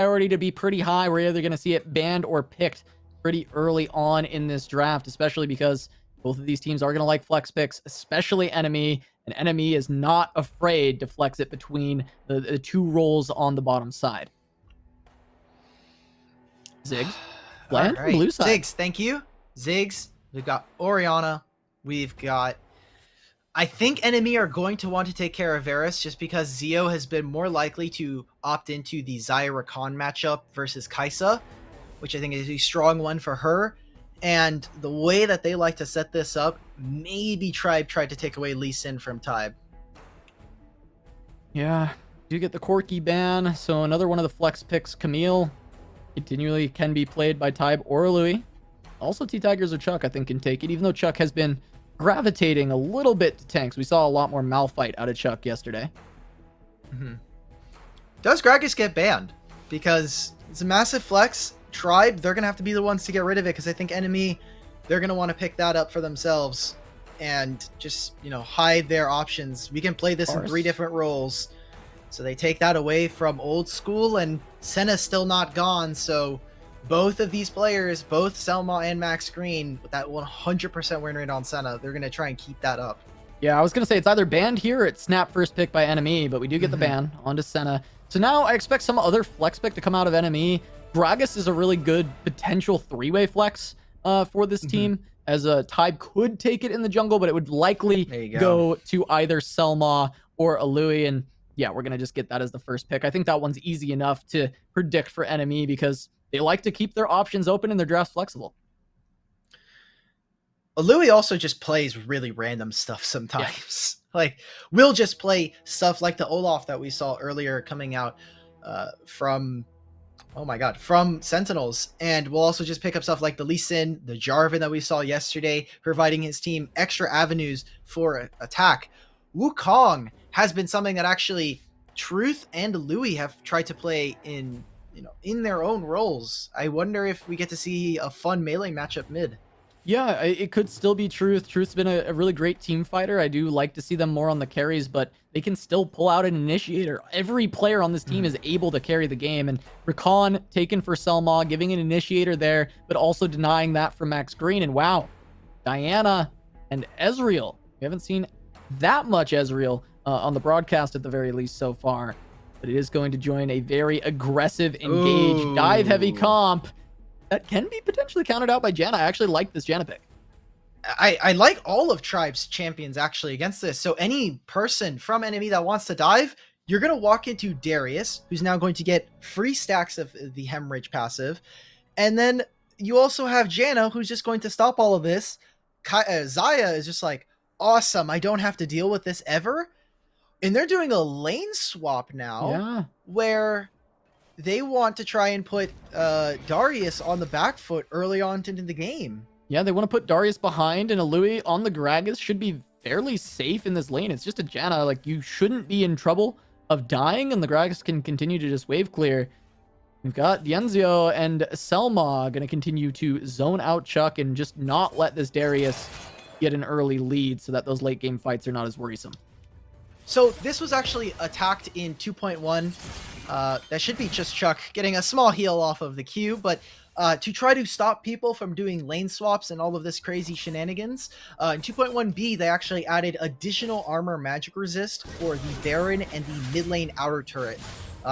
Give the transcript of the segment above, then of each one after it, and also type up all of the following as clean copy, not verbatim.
priority to be pretty high. We're either going to see it banned or picked pretty early on in this draft, especially because both of these teams are going to like flex picks, especially NME. And NME is not afraid to flex it between the two roles on the bottom side. Ziggs. Land All from right. blue side. Ziggs, thank you. Ziggs, we've got Orianna. We've got... I think NME are going to want to take care of Varus just because Zio has been more likely to opt into the Xayah Rakan matchup versus Kai'Sa, which I think is a strong one for her. And the way that they like to set this up, maybe Tribe tried to take away Lee Sin from Tybe. Yeah, do get the Corki ban. So another one of the flex picks, Camille, continually can be played by Tybe or Louis. Also, T-Tigers or Chuck, I think, can take it, even though Chuck has been gravitating a little bit to tanks. We saw a lot more Malphite out of Chuck yesterday. Does Gragas get banned? Because it's a massive flex. Tribe, they're going to have to be the ones to get rid of it because I think NME, they're going to want to pick that up for themselves and just, hide their options. We can play this in 3 different roles. So they take that away from old school, and Senna's still not gone, so both of these players, both Selma and Max Green, with that 100% win rate on Senna, they're going to try and keep that up. Yeah, I was going to say it's either banned here or it's snap first pick by NME, but we do get the ban onto Senna. So now I expect some other flex pick to come out of NME. Gragas is a really good potential 3-way flex for this team, as a Tybe could take it in the jungle, but it would likely go to either Selma or a Louis. And yeah, we're going to just get that as the first pick. I think that one's easy enough to predict for NME because they like to keep their options open and their drafts flexible. Louis also just plays really random stuff sometimes. Like, we'll just play stuff like the Olaf that we saw earlier coming out from Sentinels. And we'll also just pick up stuff like the Lee Sin, the Jarvan that we saw yesterday, providing his team extra avenues for attack. Wukong has been something that actually Truth and Louis have tried to play in their own roles. I wonder if we get to see a fun melee matchup mid. Yeah, it could still be Truth. Truth's been a really great team fighter. I do like to see them more on the carries, but they can still pull out an initiator. Every player on this team is able to carry the game, and Rakan taken for Selma, giving an initiator there, but also denying that for Max Green. And wow, Diana and Ezreal. We haven't seen that much Ezreal on the broadcast at the very least so far, but it is going to join a very aggressive, engaged, dive-heavy comp that can be potentially counted out by Janna. I actually like this Janna pick. I like all of Tribe's champions actually against this. So any person from NME that wants to dive, you're going to walk into Darius, who's now going to get free stacks of the Hemorrhage passive. And then you also have Janna, who's just going to stop all of this. Xayah is just like, awesome, I don't have to deal with this ever. And they're doing a lane swap now where they want to try and put Darius on the back foot early on into the game. Yeah, they want to put Darius behind, and a Louis on the Gragas should be fairly safe in this lane. It's just a Janna. Like, you shouldn't be in trouble of dying, and the Gragas can continue to just wave clear. We've got Dienzio and Selma going to continue to zone out Chuck and just not let this Darius get an early lead so that those late game fights are not as worrisome. So this was actually attacked in 2.1. That should be just Chuck getting a small heal off of the Q, but to try to stop people from doing lane swaps and all of this crazy shenanigans, in 2.1b, they actually added additional armor magic resist for the Baron and the mid lane outer turret.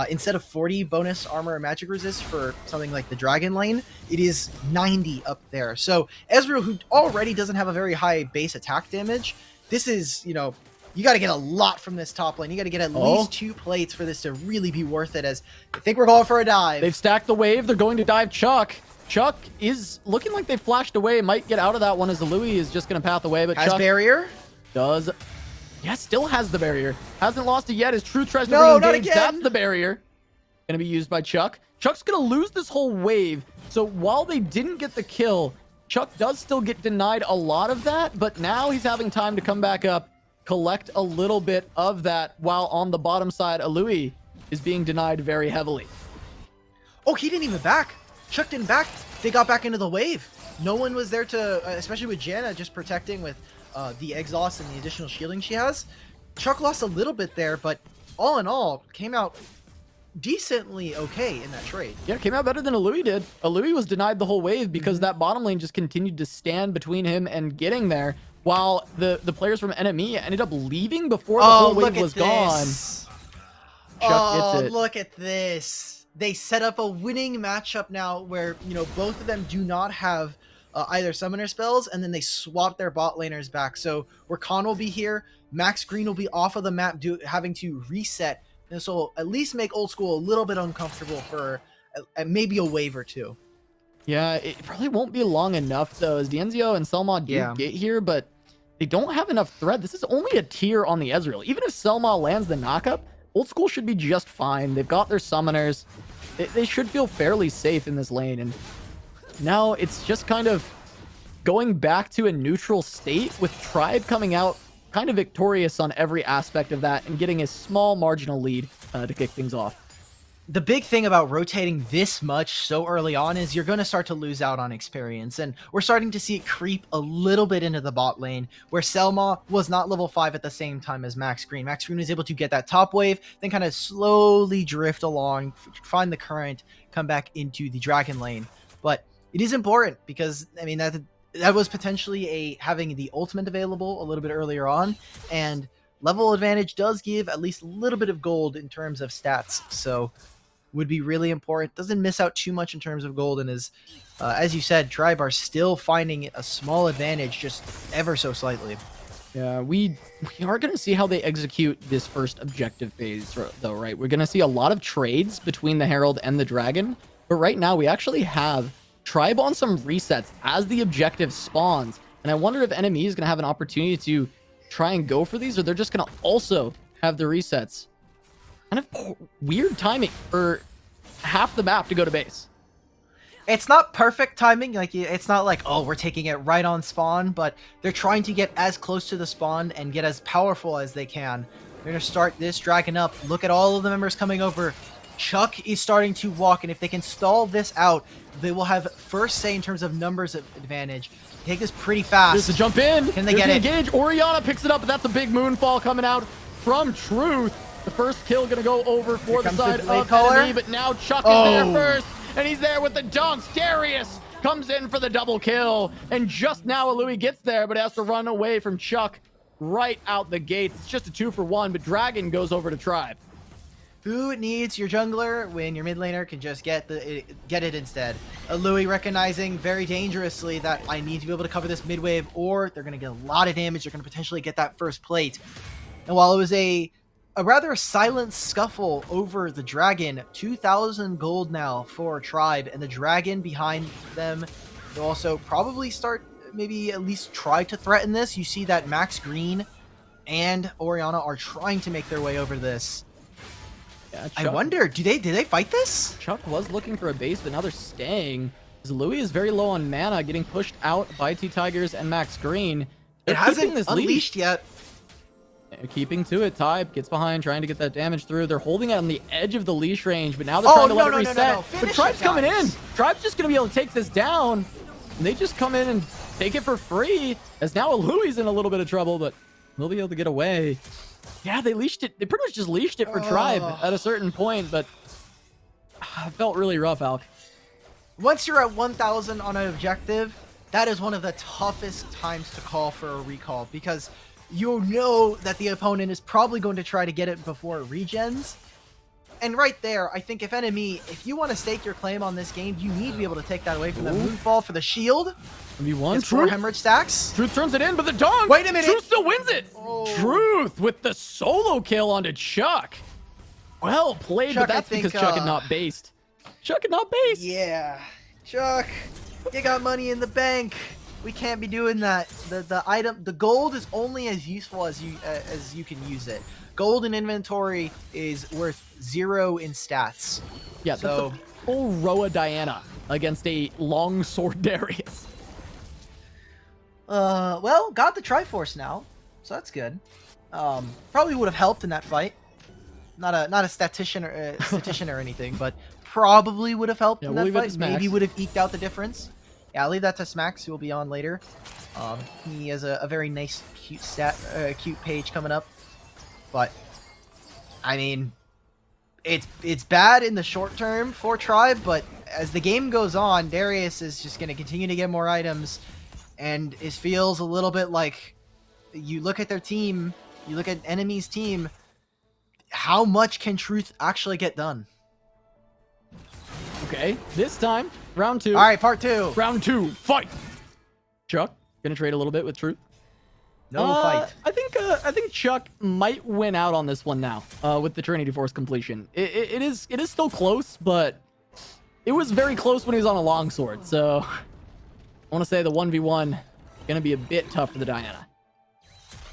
Instead of 40 bonus armor and magic resist for something like the Dragon lane, it is 90 up there. So Ezreal, who already doesn't have a very high base attack damage, this is, you got to get a lot from this top lane. You got to get at least 2 plates for this to really be worth it, as I think we're going for a dive. They've stacked the wave. They're going to dive Chuck. Chuck is looking like they flashed away. Might get out of that one as the Louis is just going to path away. But has Chuck barrier? Does. Yeah, still has the barrier. Hasn't lost it yet. His Truth tries to not re-engage. again. That's the barrier. Going to be used by Chuck. Chuck's going to lose this whole wave. So while they didn't get the kill, Chuck does still get denied a lot of that. But now he's having time to come back up, collect a little bit of that, while on the bottom side, a Louis is being denied very heavily. Oh, he didn't even back. Chuck didn't back. They got back into the wave. No one was there to, especially with Janna just protecting with the exhaust and the additional shielding she has. Chuck lost a little bit there, but all in all, came out decently okay in that trade. Yeah, came out better than Alui did. Alui was denied the whole wave because that bottom lane just continued to stand between him and getting there, while the players from NME ended up leaving before the whole wave was gone. Chuck gets Oh, it. look at this. They set up a winning matchup now where, you know, both of them do not have either summoner spells, and then they swap their bot laners back. So Rakan will be here, Max Green will be off of the map, having to reset. And this will at least make Old School a little bit uncomfortable for maybe a wave or two. Yeah, it probably won't be long enough, though, as Dienzio and Selma do get here, but they don't have enough threat. This is only a tier on the Ezreal. Even if Selma lands the knockup, Old School should be just fine. They've got their summoners. They should feel fairly safe in this lane, and now it's just kind of going back to a neutral state with Tribe coming out kind of victorious on every aspect of that and getting a small marginal lead to kick things off. The big thing about rotating this much so early on is you're going to start to lose out on experience, and we're starting to see it creep a little bit into the bot lane, where Selma was not level 5 at the same time as Max Green. Max Green was able to get that top wave, then kind of slowly drift along, find the current, come back into the dragon lane. But it is important because, I mean, that was potentially having the ultimate available a little bit earlier on, and level advantage does give at least a little bit of gold in terms of stats, so would be really important. Doesn't miss out too much in terms of gold, and is, as you said, Tribe are still finding a small advantage, just ever so slightly. Yeah, we are going to see how they execute this first objective phase, though, right? We're going to see a lot of trades between the Herald and the Dragon, but right now we actually have Tribe on some resets as the objective spawns, and I wonder if NME is going to have an opportunity to try and go for these, or they're just going to also have the resets. Kind of weird timing for half the map to go to base. It's not perfect timing. Like, it's not like, oh, we're taking it right on spawn, but they're trying to get as close to the spawn and get as powerful as they can. They're going to start this dragon up. Look at all of the members coming over. Chuck is starting to walk, and if they can stall this out, they will have first say in terms of numbers of advantage. Take this pretty fast. There's the jump in. Can they get it? Engage. Orianna picks it up, but that's a big moonfall coming out from Truth. The first kill going to go over for the side of NME, but now Chuck is there first, and he's there with the dunks. Darius comes in for the double kill, and just now Alui gets there, but has to run away from Chuck right out the gate. It's just a 2-for-1, but Dragon goes over to Tribe. Who needs your jungler when your mid laner can just get it instead? Alui recognizing very dangerously that I need to be able to cover this mid wave, or they're going to get a lot of damage. They're going to potentially get that first plate. And while it was a rather silent scuffle over the dragon, 2,000 gold now for Tribe, and the dragon behind them will also probably start, maybe at least try to threaten this. You see that Max Green and Orianna are trying to make their way over this. Yeah, I wonder, did they fight this? Chuck was looking for a base, but now they're staying. Louis is very low on mana, getting pushed out by T-Tigers and Max Green. It hasn't unleashed yet. Keeping to it. Type gets behind, trying to get that damage through. They're holding it on the edge of the leash range, but now they're trying to let it reset. But Tribe's coming in. Tribe's just going to be able to take this down. And they just come in and take it for free, as now Louis in a little bit of trouble, but they'll be able to get away. Yeah, they leashed it. They pretty much just leashed it for Tribe at a certain point, but it felt really rough, Alk. Once you're at 1,000 on an objective, that is one of the toughest times to call for a recall, because you know that the opponent is probably going to try to get it before it regens. And right there, I think if you want to stake your claim on this game, you need to be able to take that away from the Moonfall for the shield. It's 4 hemorrhage stacks. Truth turns it in, but the dog. Wait a minute. Truth still wins it. Truth with the solo kill onto Chuck. Well played, but that's because Chuck had not based. Chuck had not based. Yeah. Chuck, you got money in the bank. We can't be doing that. The gold is only as useful as you can use it. Gold in inventory is worth 0 in stats. Yeah, so that's a full Roa Diana against a long sword Darius. Well, got the Triforce now, so that's good. Probably would have helped in that fight. Not a statistician or anything, but probably would have helped in that fight. Maybe would have eked out the difference. Yeah, I'll leave that to Smax, who will be on later. He has a very nice, cute page coming up. But, I mean, It's bad in the short term for Tribe, but as the game goes on, Darius is just going to continue to get more items, and it feels a little bit like you look at their team, you look at Enemy's team, how much can Truth actually get done? Okay, this time, round 2. All right, part 2. Round 2, fight. Chuck, gonna trade a little bit with Truth. No fight. I think Chuck might win out on this one now with the Trinity Force completion. It is still close, but it was very close when he was on a longsword. So I want to say the 1v1 gonna be a bit tough for the Diana.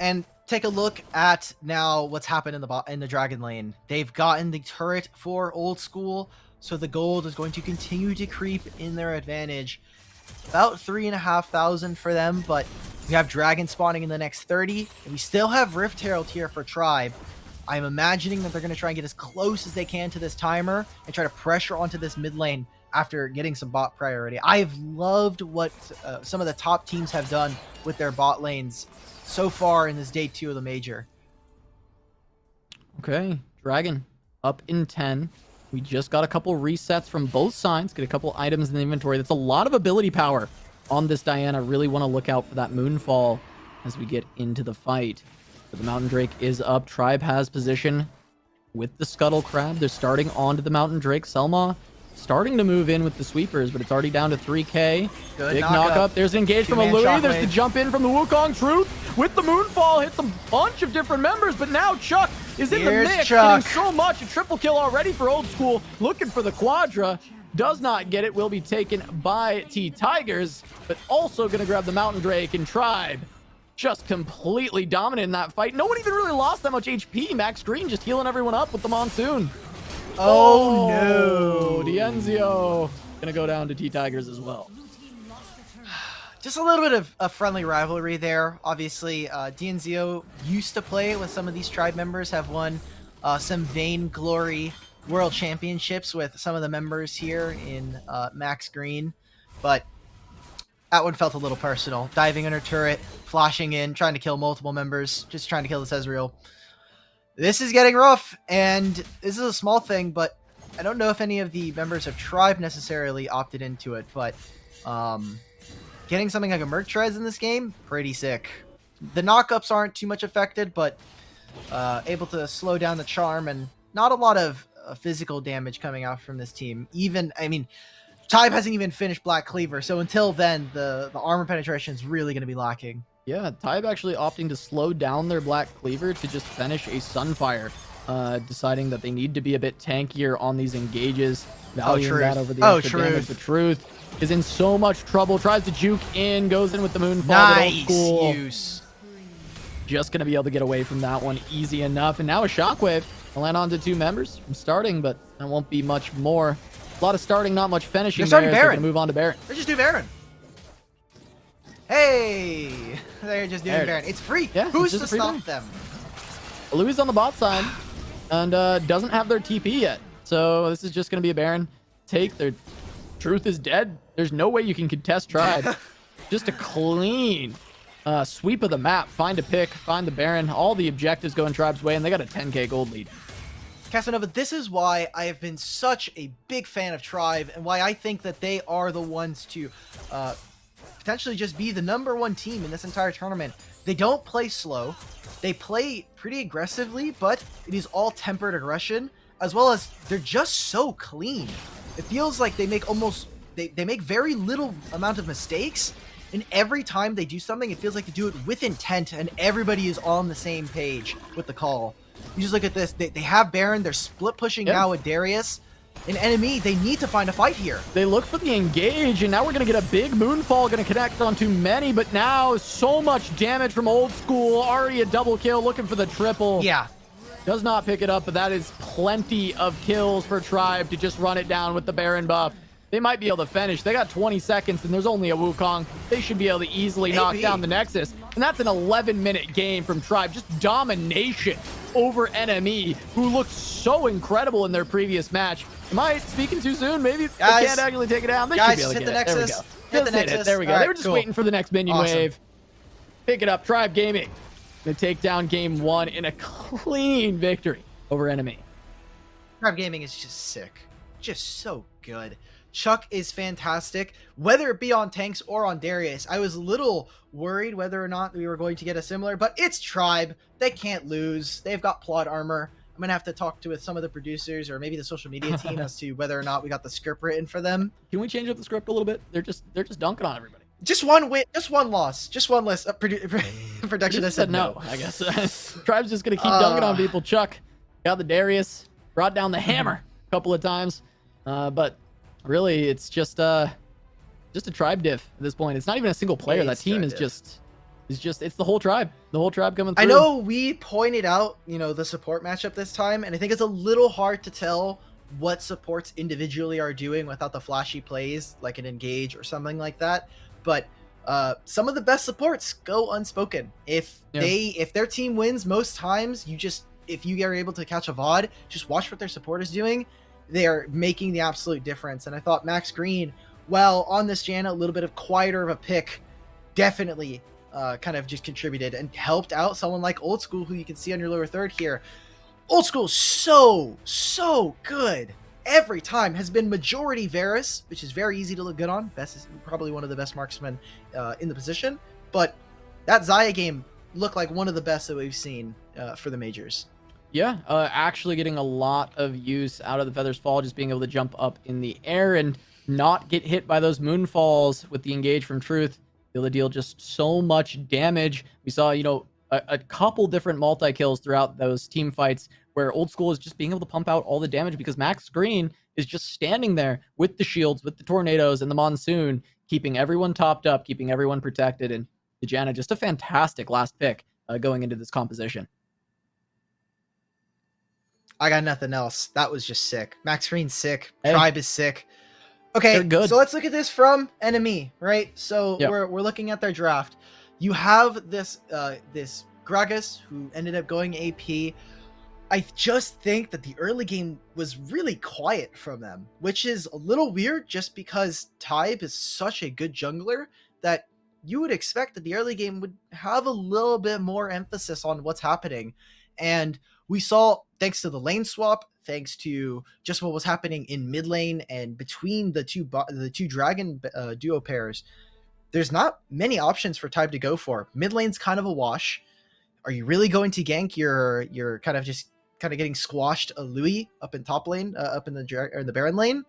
And take a look at now what's happened in the Dragon Lane. They've gotten the turret for Old School, so the gold is going to continue to creep in their advantage. About 3,500 for them, but we have Dragon spawning in the next 30, and we still have Rift Herald here for Tribe. I'm imagining that they're going to try and get as close as they can to this timer and try to pressure onto this mid lane after getting some bot priority. I've loved what some of the top teams have done with their bot lanes so far in this day 2 of the major. Okay, Dragon up in 10. We just got a couple resets from both sides. Get a couple items in the inventory. That's a lot of ability power on this Diana. Really want to look out for that Moonfall as we get into the fight. But the Mountain Drake is up. Tribe has position with the Scuttle Crab. They're starting onto the Mountain Drake. Selma starting to move in with the sweepers, but it's already down to 3k. Good Big knock up. There's an engage from a Louis. shockwave. There's the jump in from the Wukong. Truth with the Moonfall hits a bunch of different members, but now Chuck is in Here's the mix, Chuck. getting so much. A triple kill already for Old School. Looking for the Quadra. Does not get it. Will be taken by T-Tigers, but also going to grab the Mountain Drake, and Tribe just completely dominant in that fight. No one even really lost that much HP. Max Green just healing everyone up with the Monsoon. Oh no. Dienzio gonna go down to T-Tigers as well. Just a little bit of a friendly rivalry there. Obviously, Dienzio used to play with some of these Tribe members, have won some Vainglory World Championships with some of the members here in Max Green, but that one felt a little personal. Diving under turret, flashing in, trying to kill multiple members, just trying to kill this Ezreal. This is getting rough, and this is a small thing, but I don't know if any of the members of Tribe necessarily opted into it, but getting something like a Merctrez in this game, pretty sick. The knockups aren't too much affected, but able to slow down the charm, and not a lot of physical damage coming out from this team. Even, I mean, Tribe hasn't even finished Black Cleaver, so until then, the armor penetration is really going to be lacking. Yeah, Tribe actually opting to slow down their Black Cleaver to just finish a Sunfire, deciding that they need to be a bit tankier on these engages, valuing that over the extra damage. The Truth is in so much trouble, tries to juke in, goes in with the Moonfall. Nice Old School use. just going to be able to get away from that one easy enough. And now a Shockwave will land onto 2 members from starting, but that won't be much more. A lot of starting, not much finishing. They're starting there. Baron. They're gonna move on to Baron. They just do Baron. Hey, they're just doing There. Baron. It's free. Yeah, Who's it's to just a free stop Baron. them? Louis on the bot side and doesn't have their TP yet. So this is just going to be a Baron take. Their Truth is dead. There's no way you can contest Tribe. Just a clean sweep of the map. Find a pick, find the Baron. All the objectives go in Tribe's way, and they got a 10k gold lead. Casanova, this is why I have been such a big fan of Tribe, and why I think that they are the ones to potentially just be the #1 team in this entire tournament. They don't play slow. They play pretty aggressively, but it is all tempered aggression, as well as they're just so clean. It feels like they make they make very little amount of mistakes, and every time they do something, it feels like they do it with intent, and everybody is on the same page with the call. You just look at this. They have Baron. They're split pushing now with Darius. In NME, they need to find a fight here. They look for the engage, and now we're going to get a big Moonfall, going to connect onto many, but now so much damage from Old School. Already a double kill, looking for the triple. Yeah. Does not pick it up, but that is plenty of kills for Tribe to just run it down with the Baron buff. They might be able to finish. They got 20 seconds, and there's only a Wukong. They should be able to easily knock down the Nexus. And that's an 11-minute game from Tribe. Just domination over NME, who looked so incredible in their previous match. Am I speaking too soon? Maybe they can't actually take it down. They should be able to hit get the it. There we Nexus. go. Hit the Just hit Nexus. it. There we go. All They right, were just cool. waiting for the next minion Awesome. wave. Pick it up. Tribe Gaming. They take down game 1 in a clean victory over NME. Tribe Gaming is just sick. Just so good. Chuck is fantastic. Whether it be on tanks or on Darius, I was a little worried whether or not we were going to get a similar, but it's Tribe. They can't lose. They've got plot armor. I'm going to have to talk to with some of the producers or maybe the social media team as to whether or not we got the script written for them. Can we change up the script a little bit? They're just dunking on everybody. Just one win, just one loss, just one less. Production Just said no, I guess. Tribe's just gonna keep dunking on people. Chuck got the Darius, brought down the hammer a couple of times, but really it's just a Tribe diff at this point. It's not even a single player. That team is just it's the whole tribe. The whole tribe coming through. I know we pointed out, the support matchup this time, and I think it's a little hard to tell what supports individually are doing without the flashy plays like an engage or something like that. But some of the best supports go unspoken. If their team wins, most times if you are able to catch a VOD, just watch what their support is doing. They are making the absolute difference. And I thought Max Green, while on this Janna, a little bit of quieter of a pick, definitely kind of just contributed and helped out someone like Old School, who you can see on your lower third here. Old School so good. Every time has been majority Varus, which is very easy to look good on. Best is probably one of the best marksmen in the position. But that Xayah game looked like one of the best that we've seen for the majors. Yeah, actually getting a lot of use out of the Feathers Fall, just being able to jump up in the air and not get hit by those moonfalls with the engage from Truth. Be able to deal just so much damage. We saw, a couple different multi-kills throughout those team fights where Old School is just being able to pump out all the damage because Max Green is just standing there with the shields, with the tornadoes and the monsoon, keeping everyone topped up, keeping everyone protected. And Janna, just a fantastic last pick going into this composition. I got nothing else. That was just sick. Max Green's sick. Hey. Tribe is sick. Okay, good. So let's look at this from NME, right? So Yep. we're looking at their draft. You have this this Gragas who ended up going AP. I just think that the early game was really quiet from them, which is a little weird just because Tybe is such a good jungler that you would expect that the early game would have a little bit more emphasis on what's happening. And we saw, thanks to the lane swap, thanks to just what was happening in mid lane and between the two dragon duo pairs, there's not many options for Tybe to go for. Mid lane's kind of a wash. Are you really going to gank your kind of getting squashed a Louis up in top lane, up in the Baron lane?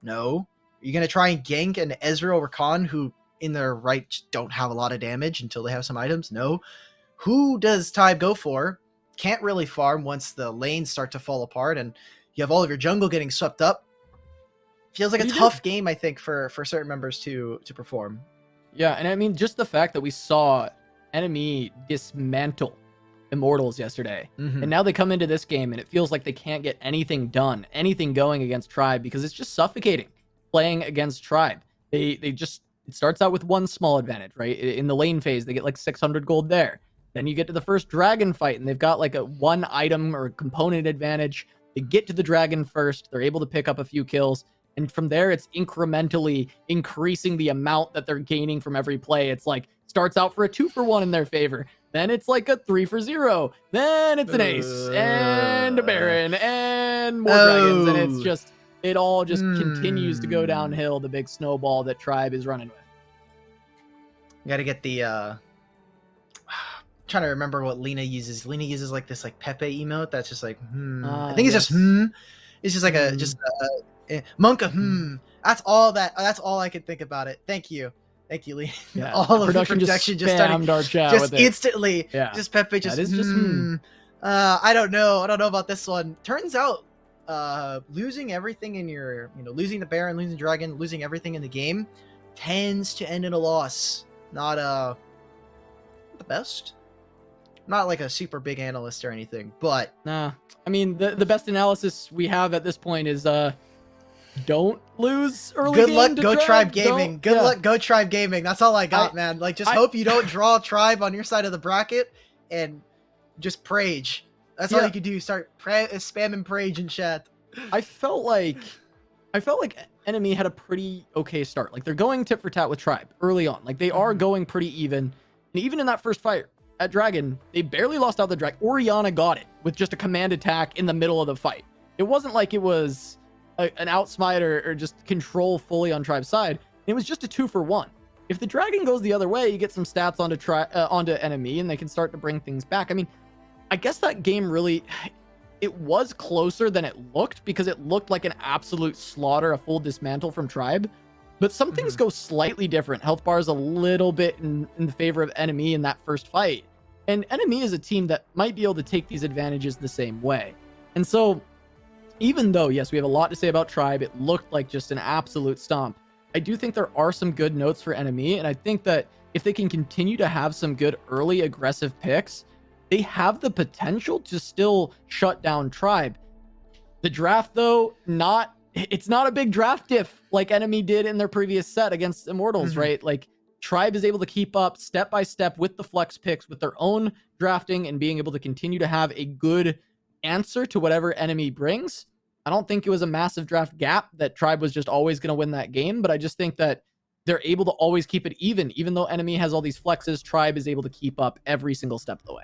No. Are you going to try and gank an Ezreal or Khan who in their right don't have a lot of damage until they have some items? No. Who does Tybe go for? Can't really farm once the lanes start to fall apart and you have all of your jungle getting swept up. Feels like a tough game, I think, for certain members to perform. Yeah, and I mean, just the fact that we saw NME dismantle Immortals yesterday, and now they come into this game and it feels like they can't get anything done, anything going against Tribe because it's just suffocating playing against Tribe. It starts out with one small advantage, right? In the lane phase, they get like 600 gold there. Then you get to the first dragon fight and they've got like a one item or component advantage. They get to the dragon first. They're able to pick up a few kills. And from there, it's incrementally increasing the amount that they're gaining from every play. It's like starts out for a 2-for-1 in their favor. Then it's like a 3-for-0. Then it's an ace and a Baron and more dragons. And it's just, it all just continues to go downhill. The big snowball that Tribe is running with. You got to get the, trying to remember what Lena uses. Lena uses like this like Pepe emote that's just like I think it's just It's just like Monka That's all I could think about it. Thank you, Lee. Yeah, all of the production just started our chat just with instantly. it. Yeah, just Pepe just. That is just I don't know about this one. Turns out, losing everything in your, losing the Baron, losing Dragon, losing everything in the game, tends to end in a loss. Not the best. Not like a super big analyst or anything, but nah. I mean, the best analysis we have at this point is don't lose early. Good game luck, to go Tribe Gaming. Good yeah. luck, go Tribe Gaming. That's all I got, man. Like, just hope you don't draw Tribe on your side of the bracket and just Prage. That's all you can do. Start spamming Prage in chat. I felt like NME had a pretty okay start. Like, they're going tit for tat with Tribe early on. Like, they are going pretty even. And even in that first fight at Dragon, they barely lost out the Dragon. Orianna got it with just a command attack in the middle of the fight. It wasn't like it was an outsmite or just control fully on Tribe's side. It was just a 2-for-1. If the dragon goes the other way, you get some stats onto NME, and they can start to bring things back. I mean, I guess that game really, it was closer than it looked because it looked like an absolute slaughter, a full dismantle from Tribe. But some things go slightly different. Health bar is a little bit in the favor of NME in that first fight. And NME is a team that might be able to take these advantages the same way. And so, even though, yes, we have a lot to say about Tribe, it looked like just an absolute stomp. I do think there are some good notes for NME, and I think that if they can continue to have some good early aggressive picks, they have the potential to still shut down Tribe. The draft, though, it's not a big draft diff like NME did in their previous set against Immortals, right? Like, Tribe is able to keep up step by step with the flex picks, with their own drafting, and being able to continue to have a good answer to whatever NME brings. I don't think it was a massive draft gap that Tribe was just always going to win that game, but I just think that they're able to always keep it even though NME has all these flexes. Tribe is able to keep up every single step of the way.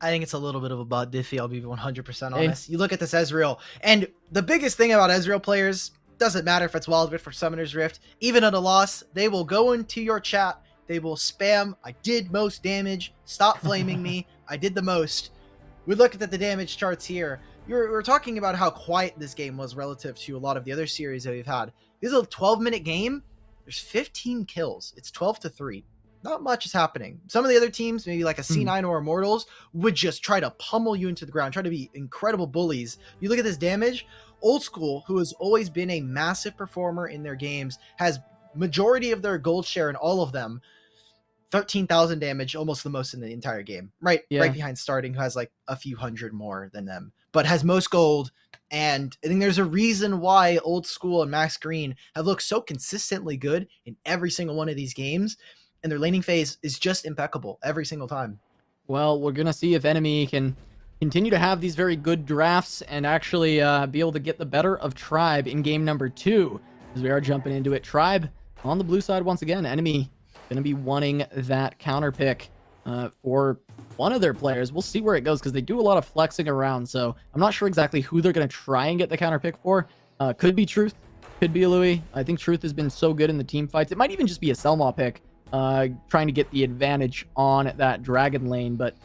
I think it's a little bit of a bot diffy. I'll be 100% honest. You look at this Ezreal, and the biggest thing about Ezreal players, doesn't matter if it's Wild Rift or Summoner's Rift, even at a loss, they will go into your chat, they will spam, I did most damage, stop flaming me, I did the most. We look at the damage charts here. We're talking about how quiet this game was relative to a lot of the other series that we've had. This is a 12-minute game. There's 15 kills. It's 12-3. Not much is happening. Some of the other teams, maybe like a C9 or Immortals, would just try to pummel you into the ground, try to be incredible bullies. You look at this damage, Old School, who has always been a massive performer in their games, has majority of their gold share in all of them. 13,000 damage, almost the most in the entire game. Right behind Starting, who has like a few hundred more than them, but has most gold. And I think there's a reason why Old School and Max Green have looked so consistently good in every single one of these games. And their laning phase is just impeccable every single time. Well, we're going to see if NME can continue to have these very good drafts and actually be able to get the better of Tribe in game number 2. As we are jumping into it, Tribe on the blue side once again. NME going to be wanting that counter pick for one of their players. We'll see where it goes because they do a lot of flexing around. So I'm not sure exactly who they're going to try and get the counter pick for. Could be Truth. Could be a Louis. I think Truth has been so good in the team fights. It might even just be a Selma pick. Trying to get the advantage on that dragon lane, but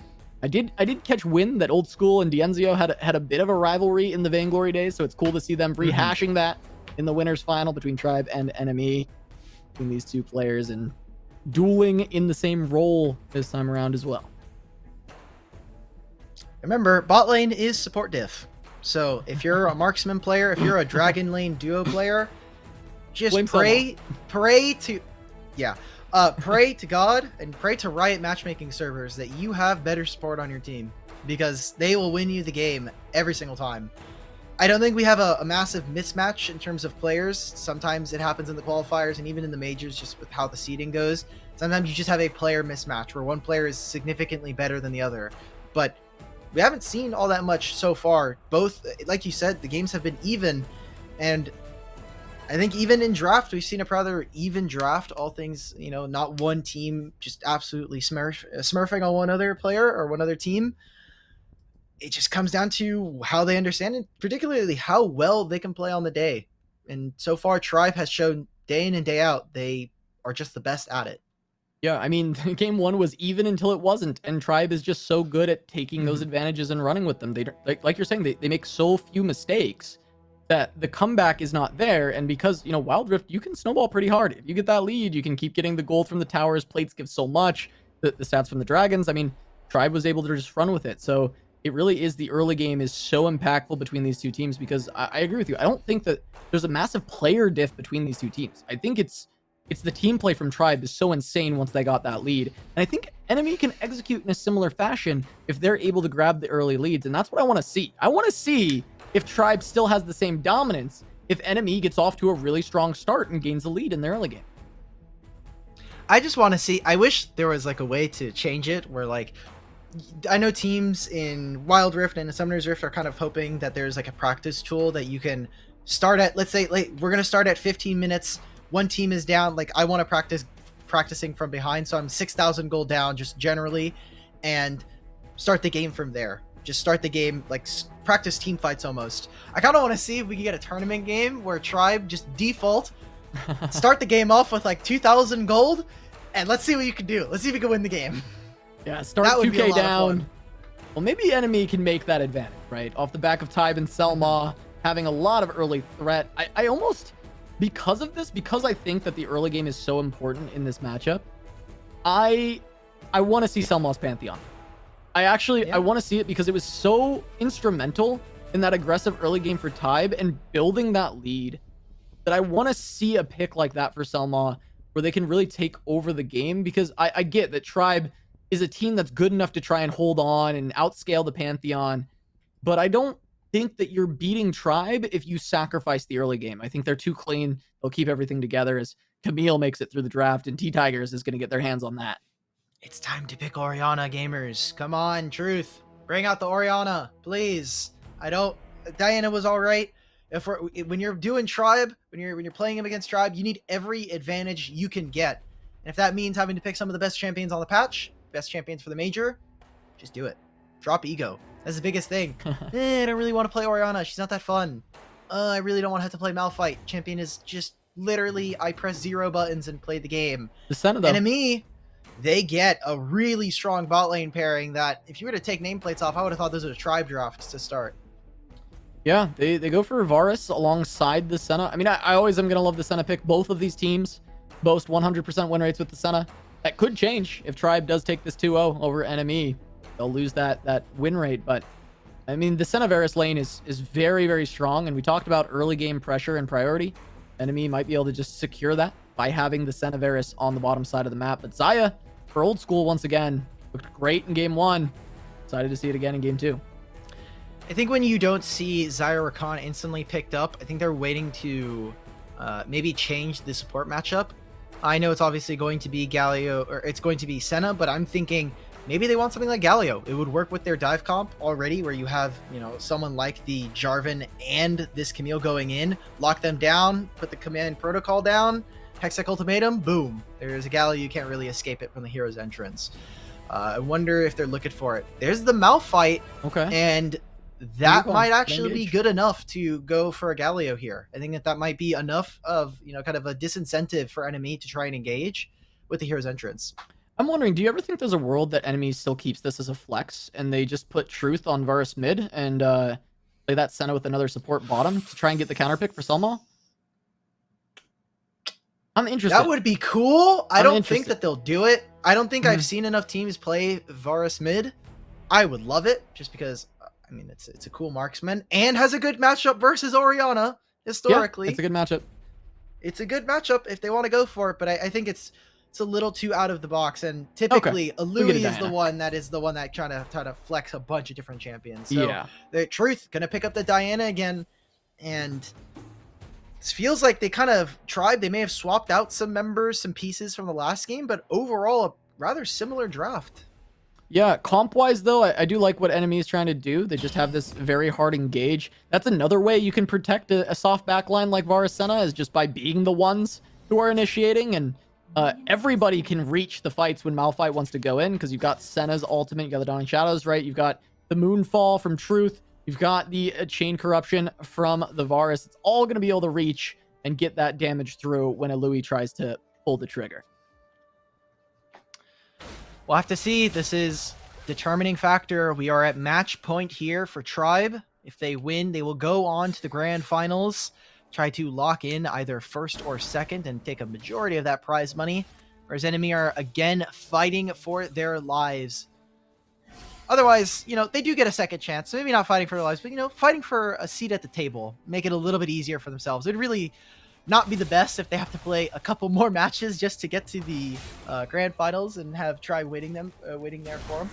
I did catch wind that Old School and Dienzio had a bit of a rivalry in the Vainglory days, so it's cool to see them rehashing that in the winners final between Tribe and NME, between these two players, and dueling in the same role this time around as well. Remember, bot lane is support diff, so if you're a marksman player, if you're a dragon lane duo player, just pray to God and pray to Riot matchmaking servers that you have better support on your team, because they will win you the game every single time. I don't think we have a massive mismatch in terms of players. Sometimes it happens in the qualifiers and even in the majors, just with how the seeding goes. Sometimes you just have a player mismatch where one player is significantly better than the other. But we haven't seen all that much so far. Both, like you said, the games have been even, and I think even in draft, we've seen a rather even draft. All things, not one team just absolutely smurfing on one other player or one other team. It just comes down to how they understand it, particularly how well they can play on the day. And so far, Tribe has shown day in and day out they are just the best at it. Yeah, I mean, game 1 was even until it wasn't, and Tribe is just so good at taking those advantages and running with them. They like you're saying, they make so few mistakes that the comeback is not there. And because, Wild Rift, you can snowball pretty hard. If you get that lead, you can keep getting the gold from the towers. Plates give so much. The stats from the dragons, I mean, Tribe was able to just run with it. So it really is, the early game is so impactful between these two teams, because I agree with you. I don't think that there's a massive player diff between these two teams. I think it's the team play from Tribe is so insane once they got that lead. And I think NME can execute in a similar fashion if they're able to grab the early leads. And that's what I want to see. I want to see if Tribe still has the same dominance if NME gets off to a really strong start and gains a lead in the early game. I just want to see, I wish there was like a way to change it where, like, I know teams in Wild Rift and Summoner's Rift are kind of hoping that there's like a practice tool that you can start at. Let's say, like, we're going to start at 15 minutes. One team is down. Like, I want to practicing from behind. So I'm 6,000 gold down just generally, and start the game from there. just start the game, like practice team fights almost. I kind of want to see if we can get a tournament game where Tribe just default, start the game off with like 2,000 gold, and let's see what you can do. Let's see if we can win the game. Yeah, start 2K down. Well, maybe NME can make that advantage, right? Off the back of Tybe and Selma having a lot of early threat. I almost, because of this, because I think that the early game is so important in this matchup, I want to see Selma's Pantheon. I want to see it because it was so instrumental in that aggressive early game for Tybe and building that lead that I want to see a pick like that for Selma where they can really take over the game, because I get that Tribe is a team that's good enough to try and hold on and outscale the Pantheon, but I don't think that you're beating Tribe if you sacrifice the early game. I think they're too clean. They'll keep everything together as Camille makes it through the draft, and T-Tigers is going to get their hands on that. It's time to pick Orianna, gamers. Come on, Truth. Bring out the Orianna, please. Diana was all right. When you're doing Tribe, when you're playing him against Tribe, you need every advantage you can get. And if that means having to pick some of the best champions on the patch, best champions for the major, just do it. Drop ego. That's the biggest thing. I don't really want to play Orianna. She's not that fun. I really don't want to have to play Malphite. Champion is just literally, I press 0 buttons and play the game. The Senna, though. NME, they get a really strong bot lane pairing that if you were to take nameplates off, I would have thought those are Tribe drafts to start. Yeah, they go for Varus alongside the Senna. I mean, I always am going to love the Senna pick. Both of these teams boast 100% win rates with the Senna. That could change if Tribe does take this 2-0 over NME. They'll lose that win rate, but I mean, the Senna Varus lane is very, very strong, and we talked about early game pressure and priority. NME might be able to just secure that by having the Senna Varus on the bottom side of the map. But Xayah, for old school, once again, looked great in game 1. Excited to see it again in game 2. I think when you don't see Xayah Rakan instantly picked up, I think they're waiting to maybe change the support matchup. I know it's obviously going to be Galio, or it's going to be Senna, but I'm thinking maybe they want something like Galio. It would work with their dive comp already, where you have, someone like the Jarvan and this Camille going in, lock them down, put the command protocol down, Hextech ultimatum, boom. There's a Galio, you can't really escape it from the hero's entrance. I wonder if they're looking for it. There's the Malphite. Okay. And that might actually be good enough to go for a Galio here. I think that might be enough of, kind of a disincentive for NME to try and engage with the hero's entrance. I'm wondering, do you ever think there's a world that NME still keeps this as a flex and they just put Truth on Varus mid and play that Senna with another support bottom to try and get the counter pick for Selma? I'm interested. That would be cool. I don't think that they'll do it. I don't think I've seen enough teams play Varus mid. I would love it just because, I mean, it's a cool marksman and has a good matchup versus Orianna historically. Yeah, it's a good matchup. It's a good matchup if they want to go for it, but I think it's a little too out of the box, and typically a Louis is the one that trying to flex a bunch of different champions. So yeah, the Truth gonna pick up the Diana again, and this feels like they kind of tried. They may have swapped out some members, some pieces from the last game, but overall a rather similar draft. Yeah, comp-wise, though, I do like what NME is trying to do. They just have this very hard engage. That's another way you can protect a soft backline like Varus Senna, is just by being the ones who are initiating, and everybody can reach the fights when Malphite wants to go in, because you've got Senna's ultimate, you got the Dawning Shadows, right? You've got the Moonfall from Truth, you've got the Chain Corruption from the Varus. It's all going to be able to reach and get that damage through when a Louis tries to pull the trigger. We'll have to see. This is determining factor. We are at match point here for Tribe. If they win, they will go on to the grand finals, try to lock in either first or second and take a majority of that prize money, whereas NME are again fighting for their lives. Otherwise, they do get a second chance. So maybe not fighting for their lives, but, fighting for a seat at the table, make it a little bit easier for themselves. It'd really not be the best if they have to play a couple more matches just to get to the grand finals and have Tribe waiting there for them.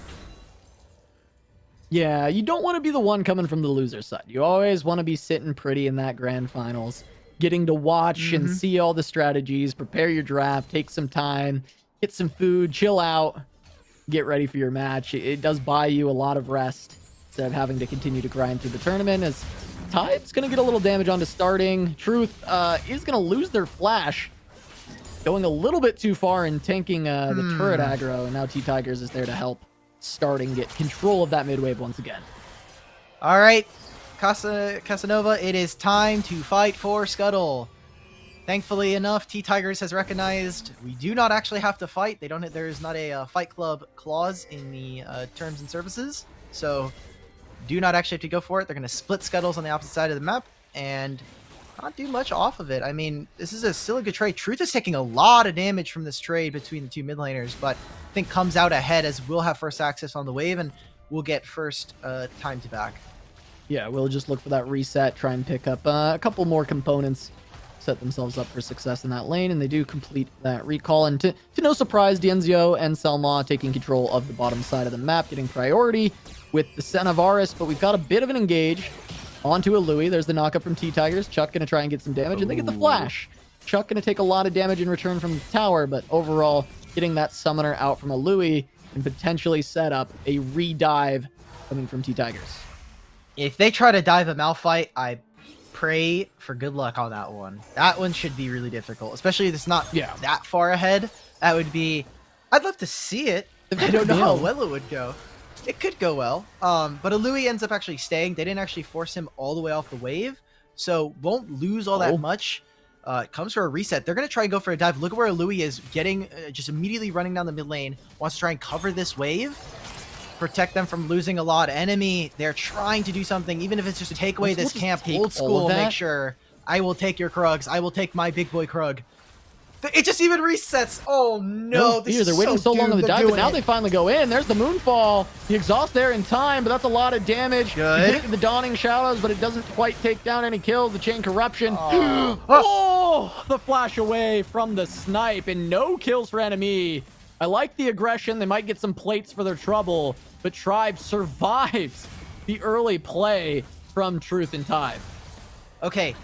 Yeah, you don't want to be the one coming from the loser side. You always want to be sitting pretty in that grand finals, getting to watch and see all the strategies, prepare your draft, take some time, get some food, chill out, get ready for your match. It does buy you a lot of rest instead of having to continue to grind through the tournament, as Tybe's going to get a little damage onto starting. Truth is going to lose their flash, going a little bit too far and tanking the turret aggro, and now T-Tigers is there to help starting get control of that mid wave once again. All right, Casanova, it is time to fight for Scuttle. Thankfully enough, T-Tigers has recognized we do not actually have to fight. There is not a Fight Club clause in the terms and services, so do not actually have to go for it. They're going to split Scuttles on the opposite side of the map and not do much off of it. I mean, this is still a good trade. Truth is taking a lot of damage from this trade between the two mid laners, but I think comes out ahead as we'll have first access on the wave and we'll get first time to back. Yeah, we'll just look for that reset, try and pick up a couple more components, set themselves up for success in that lane, and they do complete that recall. And to no surprise, Dienzio and Selma taking control of the bottom side of the map, getting priority with the Senavaris, but we've got a bit of an engage onto a Louis. There's the knockup from T-Tigers. Chuck going to try and get some damage, and they get the flash. Chuck going to take a lot of damage in return from the tower, but overall, getting that summoner out from a Louis and potentially set up a re-dive coming from T-Tigers. If they try to dive a Malphite, I pray for good luck on that one. That one should be really difficult, especially if it's not that far ahead. That would be... I'd love to see it. I don't know how well it would go. It could go well, but a Louis ends up actually staying. They didn't actually force him all the way off the wave, so won't lose all that much. It comes for a reset. They're going to try and go for a dive. Look at where Louis is getting, just immediately running down the mid lane. Wants to try and cover this wave. Protect them from losing a lot. Enemy, they're trying to do something, even if it's just to take away this camp. Old school, make sure. I will take your Krugs. I will take my big boy Krug. It just even resets. Oh no, they're waiting so long on the dive, but now they finally go in. There's the Moonfall. The exhaust there in time, but that's a lot of damage. Good. The Dawning Shallows, but it doesn't quite take down any kills. The Chain Corruption. Oh, the flash away from the snipe, and no kills for NME. I like the aggression. They might get some plates for their trouble, but Tribe survives the early play from Truth and Tide. Okay,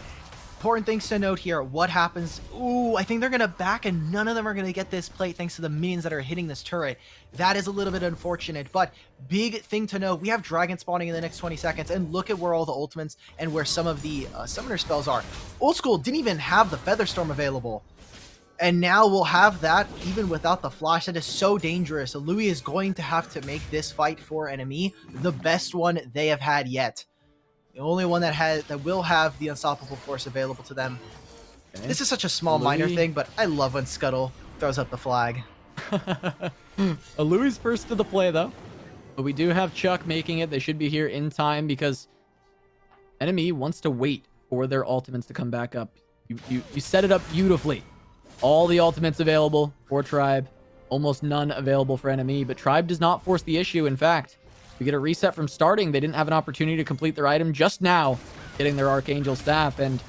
important things to note here. What happens? Ooh, I think they're going to back, and none of them are going to get this plate thanks to the minions that are hitting this turret. That is a little bit unfortunate, but big thing to know, we have Dragon spawning in the next 20 seconds, and look at where all the ultimates and where some of the summoner spells are. Old School didn't even have the Featherstorm available. And now we'll have that even without the flash. That is so dangerous. Louis is going to have to make this fight for NME the best one they have had yet. The only one that will have the unstoppable force available to them. Okay. This is such a small minor thing, but I love when Scuttle throws up the flag. A Louis first to the play though. But we do have Chuck making it. They should be here in time because NME wants to wait for their ultimates to come back up. You set it up beautifully. All the ultimates available for Tribe. Almost none available for NME, but Tribe does not force the issue. In fact, we get a reset from starting. They didn't have an opportunity to complete their item just now, getting their Archangel Staff, and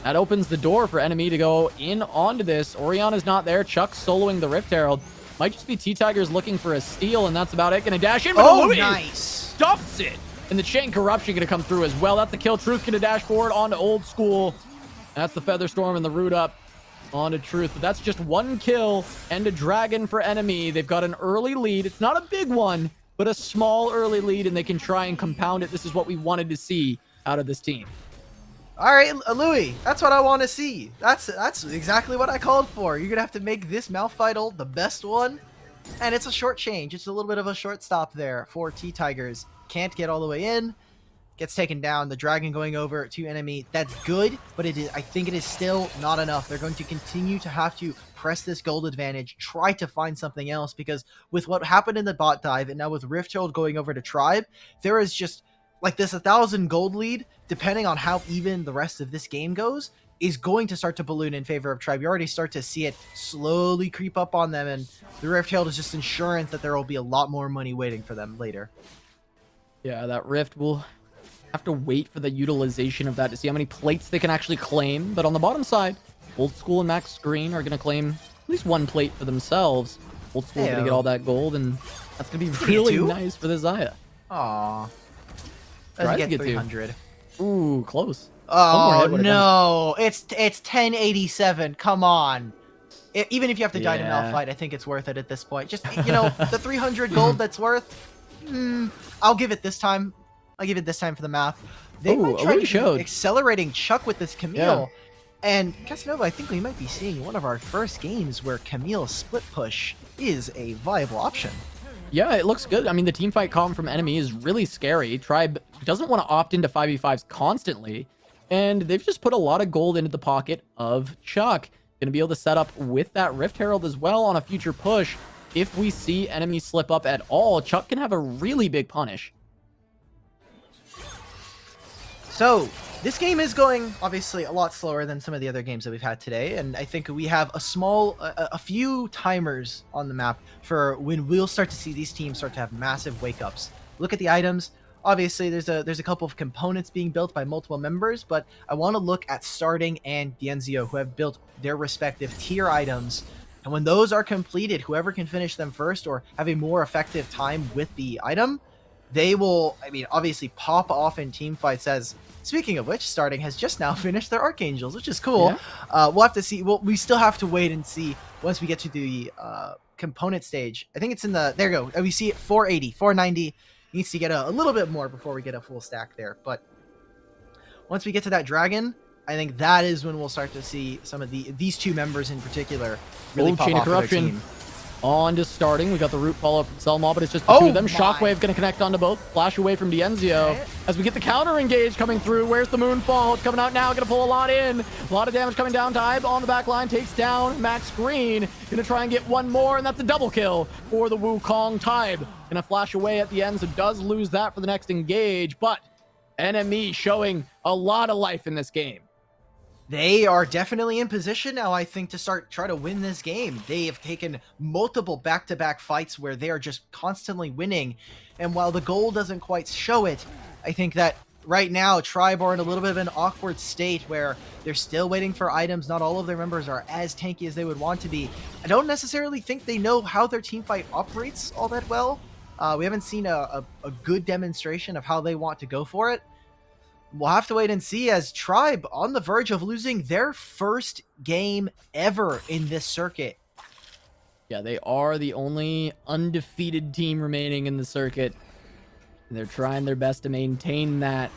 that opens the door for NME to go in onto this. Oriana's not there. Chuck soloing the Rift Herald. Might just be T-Tigers looking for a steal, and that's about it. Gonna dash in, but Louis stuffs it. And the Chain Corruption gonna come through as well. That's the kill. Truth gonna dash forward onto Old School. That's the Featherstorm and the Root Up onto Truth, but that's just one kill and a Dragon for NME. They've got an early lead. It's not a big one, but a small early lead, and they can try and compound it. This is what we wanted to see out of this team. All right, Louis, that's what I want to see. That's exactly what I called for. You're gonna have to make this Malphite ult the best one, and it's a short change. It's a little bit of a short stop there for T-Tigers. Can't get all the way in. Gets taken down. The Dragon going over to NME. That's good, but I think it is still not enough. They're going to continue to have to press this gold advantage, try to find something else, because with what happened in the bot dive and now with Rift Herald going over to Tribe, there is just like this 1,000 gold lead, depending on how even the rest of this game goes, is going to start to balloon in favor of Tribe. You already start to see it slowly creep up on them, and the Rift Herald is just insurance that there will be a lot more money waiting for them later. Yeah, that Rift will have to wait for the utilization of that to see how many plates they can actually claim. But on the bottom side, Old School and Max Green are going to claim at least one plate for themselves. Old School going to get all that gold, and that's going to be really nice for the Xayah. Aww. Doesn't get 300. Ooh, close. Oh, no. It's 1087. Come on. Even if you have to die to Malphite, I think it's worth it at this point. Just, you know, the 300 gold that's worth, I'll give it this time. I'll give it this time for the math. They might try accelerating Chuck with this Camille. Yeah. And Casanova, I think we might be seeing one of our first games where Camille's split push is a viable option. Yeah, it looks good. I mean, the team fight column from NME is really scary. Tribe doesn't want to opt into 5v5s constantly, and they've just put a lot of gold into the pocket of Chuck. Going to be able to set up with that Rift Herald as well on a future push. If we see enemy slip up at all, Chuck can have a really big punish. So this game is going obviously a lot slower than some of the other games that we've had today, and I think we have a few timers on the map for when we'll start to see these teams start to have massive wake ups. Look at the items. Obviously, there's a couple of components being built by multiple members, but I want to look at Starting and Dienzio, who have built their respective tier items. And when those are completed, whoever can finish them first or have a more effective time with the item, they will, I mean, obviously pop off in team fights. As speaking of which, Starting has just now finished their Archangels, which is cool. Yeah. We'll have to see. We still have to wait and see once we get to the component stage. I think it's in the, there you go. We see it 480, 490. Needs to get a little bit more before we get a full stack there. But once we get to that dragon, I think that is when we'll start to see some of these two members in particular really pop Chain off of for their Corruption team. on to Starting. We got the root follow-up from Selma, but it's just the two of them. My. Shockwave going to connect onto both. Flash away from Dienzio. As we get the counter engage coming through. Where's the Moonfall? It's coming out now. Going to pull a lot in. A lot of damage coming down. Tybe on the back line. Takes down Max Green. Going to try and get one more, and that's a double kill for the Wukong. Tybe going to flash away at the end, so does lose that for the next engage. But NME showing a lot of life in this game. They are definitely in position now, I think, to try to win this game. They have taken multiple back-to-back fights where they are just constantly winning. And while the goal doesn't quite show it, I think that right now Tribe are in a little bit of an awkward state where they're still waiting for items. Not all of their members are as tanky as they would want to be. I don't necessarily think they know how their team fight operates all that well. We haven't seen a good demonstration of how they want to go for it. We'll have to wait and see, as Tribe on the verge of losing their first game ever in this circuit. Yeah, they are the only undefeated team remaining in the circuit. And they're trying their best to maintain that.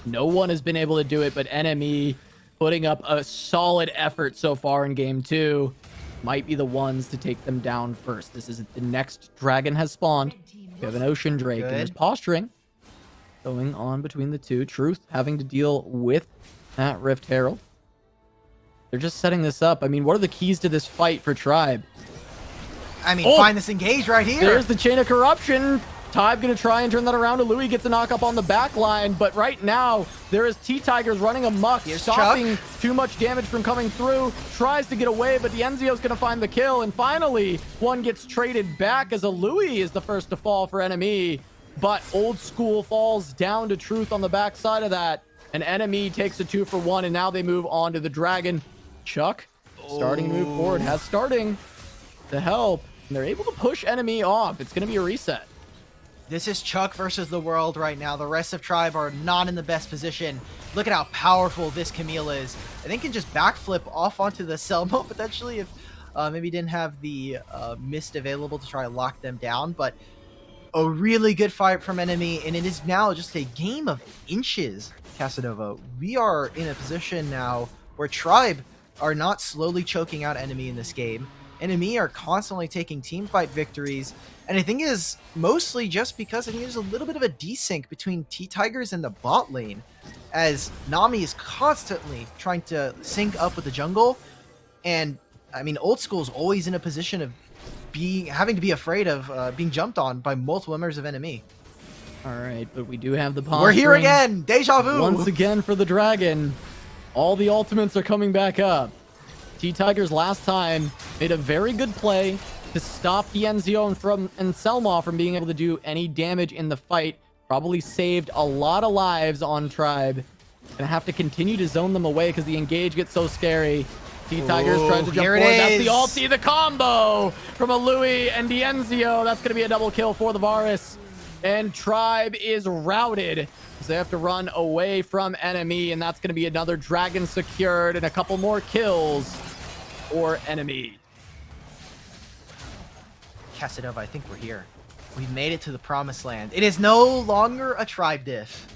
No one has been able to do it, but NME putting up a solid effort so far in game 2 might be the ones to take them down first. This is the next dragon has spawned. We have an Ocean Drake, and there's posturing going on between the two. Truth having to deal with that Rift Herald. They're just setting this up. I mean, what are the keys to this fight for Tribe? I mean, find this engage right here. There's the Chain of Corruption. Tybe gonna try and turn that around. Louis gets a knock up on the back line, but right now there is T-Tigers running amok, stopping too much damage from coming through. Tries to get away, but Dienzio's gonna find the kill, and finally one gets traded back as a Louis is the first to fall for NME. But Old School falls down to Truth on the backside of that. And NME takes a 2-for-1, and now they move on to the Dragon. Chuck, starting to move forward, has Starting to help. And they're able to push NME off. It's going to be a reset. This is Chuck versus the world right now. The rest of Tribe are not in the best position. Look at how powerful this Camille is. I think can just backflip off onto the Selmo potentially if maybe didn't have the mist available to try to lock them down. But a really good fight from NME, and it is now just a game of inches, Casanova. We are in a position now where Tribe are not slowly choking out NME in this game. NME are constantly taking team fight victories, and I think it is mostly just because I think there's a little bit of a desync between T-Tigers and the bot lane, as Nami is constantly trying to sync up with the jungle, and I mean, Old School is always in a position of having to be afraid of being jumped on by multiple members of NME. All right, but we do have the posturing. We're here again! Deja vu! Once again for the Dragon. All the ultimates are coming back up. T-Tigers last time made a very good play to stop Dienzio and Selma from being able to do any damage in the fight. Probably saved a lot of lives on Tribe. Gonna have to continue to zone them away because the engage gets so scary. T-Tigers tries to jump forward. That's the ulti, the combo from a Louis and Dienzio. That's gonna be a double kill for the Varus. And Tribe is routed. So they have to run away from NME, and that's going to be another Dragon secured and a couple more kills for NME. Casanova, I think we're here. We've made it to the promised land. It is no longer a Tribe diff.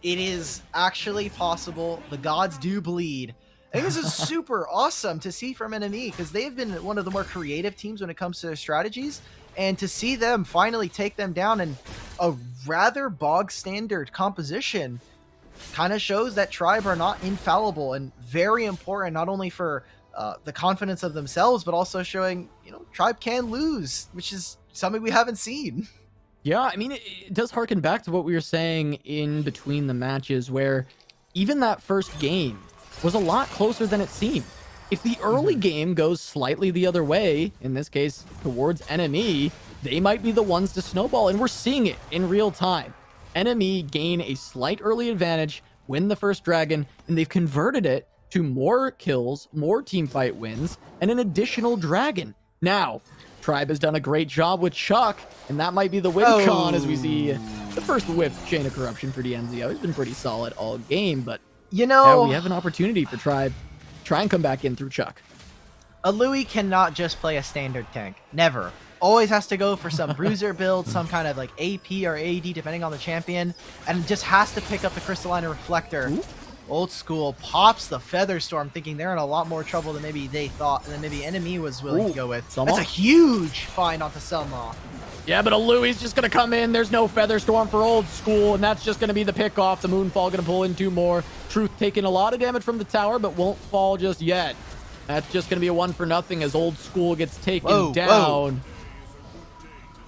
It is actually possible. The gods do bleed. I think this is super awesome to see from NME because they've been one of the more creative teams when it comes to their strategies. And to see them finally take them down in a rather bog standard composition kind of shows that Tribe are not infallible, and very important not only for the confidence of themselves, but also showing, Tribe can lose, which is something we haven't seen. Yeah, I mean, it does harken back to what we were saying in between the matches, where even that first game was a lot closer than it seemed. If the early game goes slightly the other way, in this case towards NME, they might be the ones to snowball, and we're seeing it in real time. NME gain a slight early advantage, win the first dragon, and they've converted it to more kills, more teamfight wins, and an additional dragon. Now, Tribe has done a great job with Chuck, and that might be the win con as we see the first whip chain of corruption for DNZO. He's been pretty solid all game, but we have an opportunity for Tribe. Try and come back in through Chuck. A Louis cannot just play a standard tank. Never. Always has to go for some bruiser build, some kind of like AP or AD, depending on the champion, and just has to pick up the Crystalline Reflector. Ooh. Old School pops the Featherstorm, thinking they're in a lot more trouble than maybe they thought, and then maybe NME was willing to go with. Selma? That's a huge find onto Selma. Yeah, but a Louis just going to come in. There's no Featherstorm for Old School, and that's just going to be the pick off. The Moonfall going to pull in 2 more. Truth taking a lot of damage from the tower, but won't fall just yet. That's just going to be a 1-for-0 as Old School gets taken down. Whoa.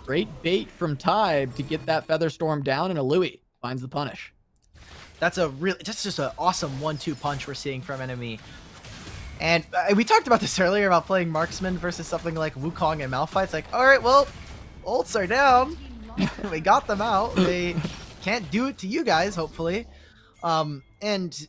Great bait from Tybe to get that Featherstorm down, and a Louis finds the punish. That's just an awesome 1-2 punch we're seeing from NME. And we talked about this earlier about playing Marksman versus something like Wukong and Malphite. It's like, all right, well, ults are down. We got them out. They can't do it to you guys, hopefully. And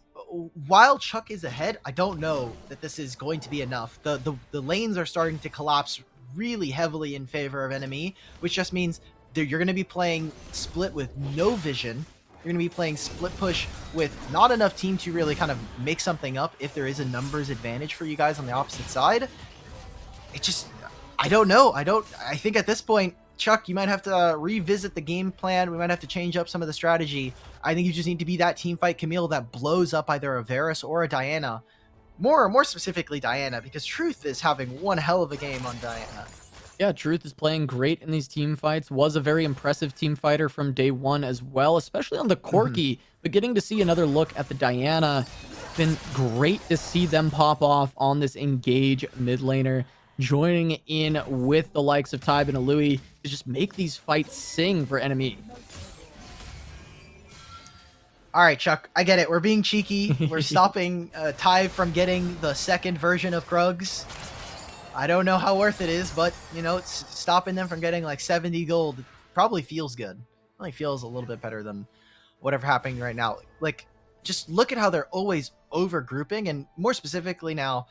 while Chuck is ahead, I don't know that this is going to be enough. The lanes are starting to collapse really heavily in favor of NME, which just means you're going to be playing split with no vision. You're going to be playing split push with not enough team to really kind of make something up if there is a numbers advantage for you guys on the opposite side. It just, I don't know. I think at this point, Chuck, you might have to revisit the game plan. We might have to change up some of the strategy. I think you just need to be that teamfight Camille that blows up either a Varus or a Diana. More specifically Diana, because Truth is having one hell of a game on Diana. Yeah, Truth is playing great in these team fights. Was a very impressive team fighter from day one as well, especially on the Corki. But getting to see another look at the Diana, been great to see them pop off on this engage mid laner, joining in with the likes of Tybe and Louis to just make these fights sing for NME. All right, Chuck, I get it. We're being cheeky. We're stopping Tybe from getting the second version of Krugs. I don't know how worth it is, but, it's stopping them from getting like 70 gold probably feels good. Probably feels a little bit better than whatever happening right now. Like, just look at how they're always over grouping, and more specifically now,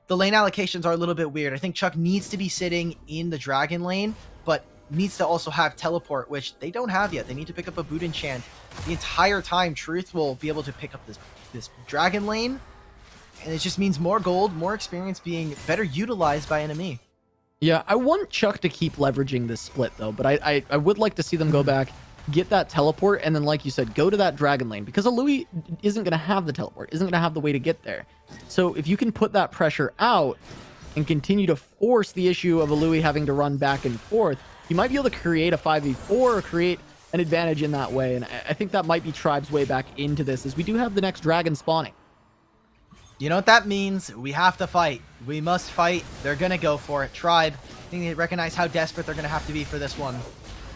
the lane allocations are a little bit weird. I think Chuck needs to be sitting in the dragon lane, but needs to also have teleport, which they don't have yet. They need to pick up a boot enchant. The entire time, Truth will be able to pick up this dragon lane, and it just means more gold, more experience being better utilized by NME. Yeah, I want Chuck to keep leveraging this split, though, but I would like to see them go back, get that teleport, and then, like you said, go to that dragon lane, because a Louis isn't going to have the teleport, isn't going to have the way to get there. So if you can put that pressure out and continue to force the issue of a Louis having to run back and forth, you might be able to create a 5v4 or create an advantage in that way, and I think that might be Tribe's way back into this, as we do have the next dragon spawning. You know what that means? We have to fight. We must fight. They're going to go for it. Tribe, I think they recognize how desperate they're going to have to be for this one.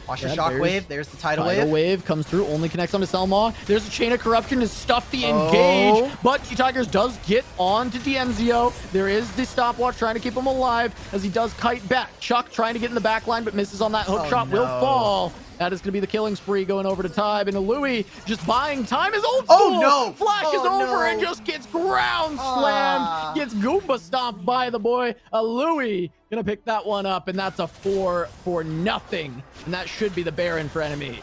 Watch the shockwave. There's the tidal wave. Tidal wave comes through, only connects onto Selma. There's a chain of corruption to stuff the engage, but G-Tigers does get on to DNZO. There is the stopwatch trying to keep him alive as he does kite back. Chuck trying to get in the back line, but misses on that hook shot. Will fall. That is going to be the killing spree going over to Tybe, and Louis just buying time. His Old School flashes over and just gets ground slammed. Gets Goomba stomped by the boy. Louis going to pick that one up, and that's a 4-0. And that should be the Baron for NME.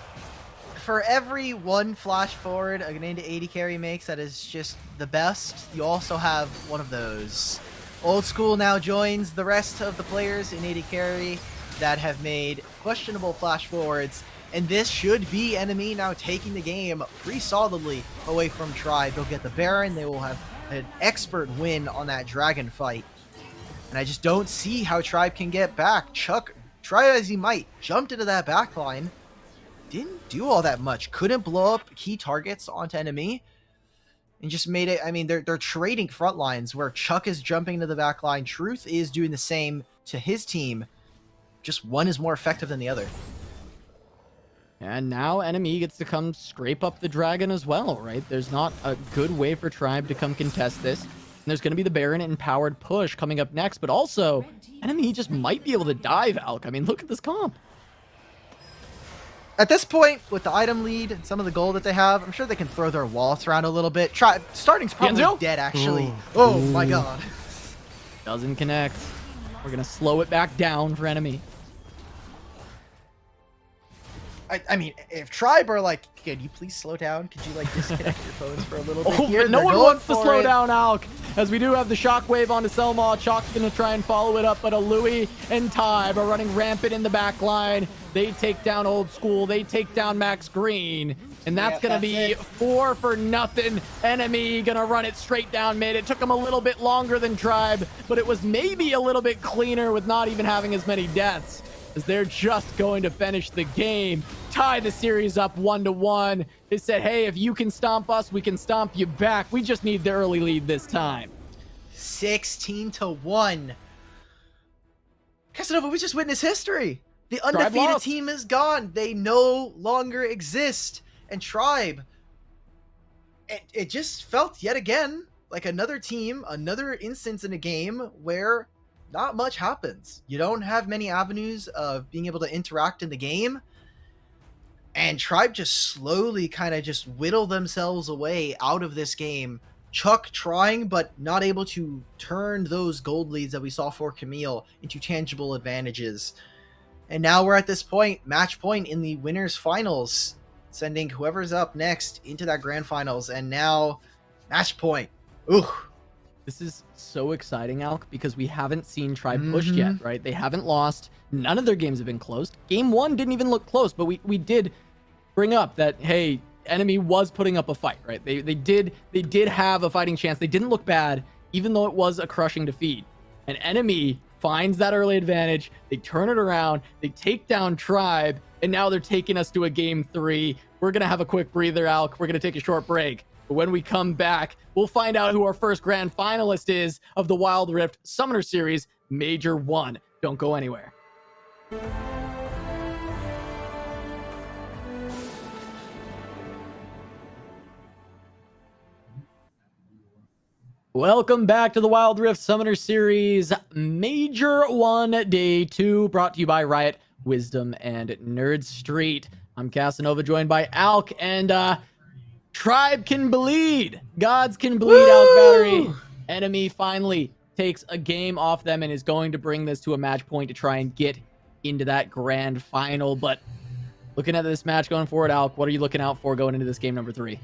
For every one flash forward a Grenade to 80 carry makes that is just the best, you also have one of those. Old School now joins the rest of the players in 80 carry that have made questionable flash forwards, and this should be NME now taking the game pretty solidly away from Tribe. They'll get the Baron, they will have an expert win on that dragon fight, and I just don't see how Tribe can get back. Chuck try as he might, jumped into that back line, didn't do all that much. Couldn't blow up key targets onto NME, and just made it. I mean, they're trading front lines where Chuck is jumping into the back line. Truth is doing the same to his team. Just one is more effective than the other. And now NME gets to come scrape up the dragon as well, right? There's not a good way for Tribe to come contest this. And there's going to be the Baron empowered push coming up next, but also NME just might be able to dive, Alk. I mean, look at this comp. At this point, with the item lead and some of the gold that they have, I'm sure they can throw their wallets around a little bit. Starting's probably dead, actually. Ooh. Oh my god. Doesn't connect. We're going to slow it back down for NME. I mean, if Tribe are like, can you please slow down? Could you like disconnect your phones for a little bit here? But no one wants to slow down Alk, as we do have the shockwave onto Selma. Chalk's going to try and follow it up, but Louis and Tybe are running rampant in the back line. They take down Old School. They take down Max Green. And that's going to be 4 for nothing. NME going to run it straight down mid. It took them a little bit longer than Tribe, but it was maybe a little bit cleaner with not even having as many deaths, as they're just going to finish the game, tie the series up 1-1. They said, hey, if you can stomp us, we can stomp you back. We just need the early lead this time. 16-1. Casanova, we just witnessed history. The undefeated team is gone. They no longer exist. And Tribe, it just felt yet again like another team, another instance in a game where not much happens. You don't have many avenues of being able to interact in the game. And Tribe just slowly kind of just whittle themselves away out of this game. Chuck trying, but not able to turn those gold leads that we saw for Camille into tangible advantages. And now we're at this point, match point in the winners finals, sending whoever's up next into that grand finals. And now match point. Ooh. This is so exciting, Alk, because we haven't seen Tribe pushed yet, right? They haven't lost. None of their games have been closed. Game 1 didn't even look close, but we did bring up that, hey, NME was putting up a fight, right? They did have a fighting chance. They didn't look bad, even though it was a crushing defeat. And NME finds that early advantage. They turn it around. They take down Tribe, and now they're taking us to a game 3. We're going to have a quick breather, Alk. We're going to take a short break. But when we come back, we'll find out who our first grand finalist is of the Wild Rift Summoner Series Major 1. Don't go anywhere. Welcome back to the Wild Rift Summoner Series Major 1 Day 2, brought to you by Riot, Wisdom, and Nerd Street. I'm Casanova, joined by Alk, and Tribe can bleed. Gods can bleed. Alk Battery. NME finally takes a game off them and is going to bring this to a match point to try and get into that grand final. But looking at this match going forward, Alk, what are you looking out for going into this game number 3?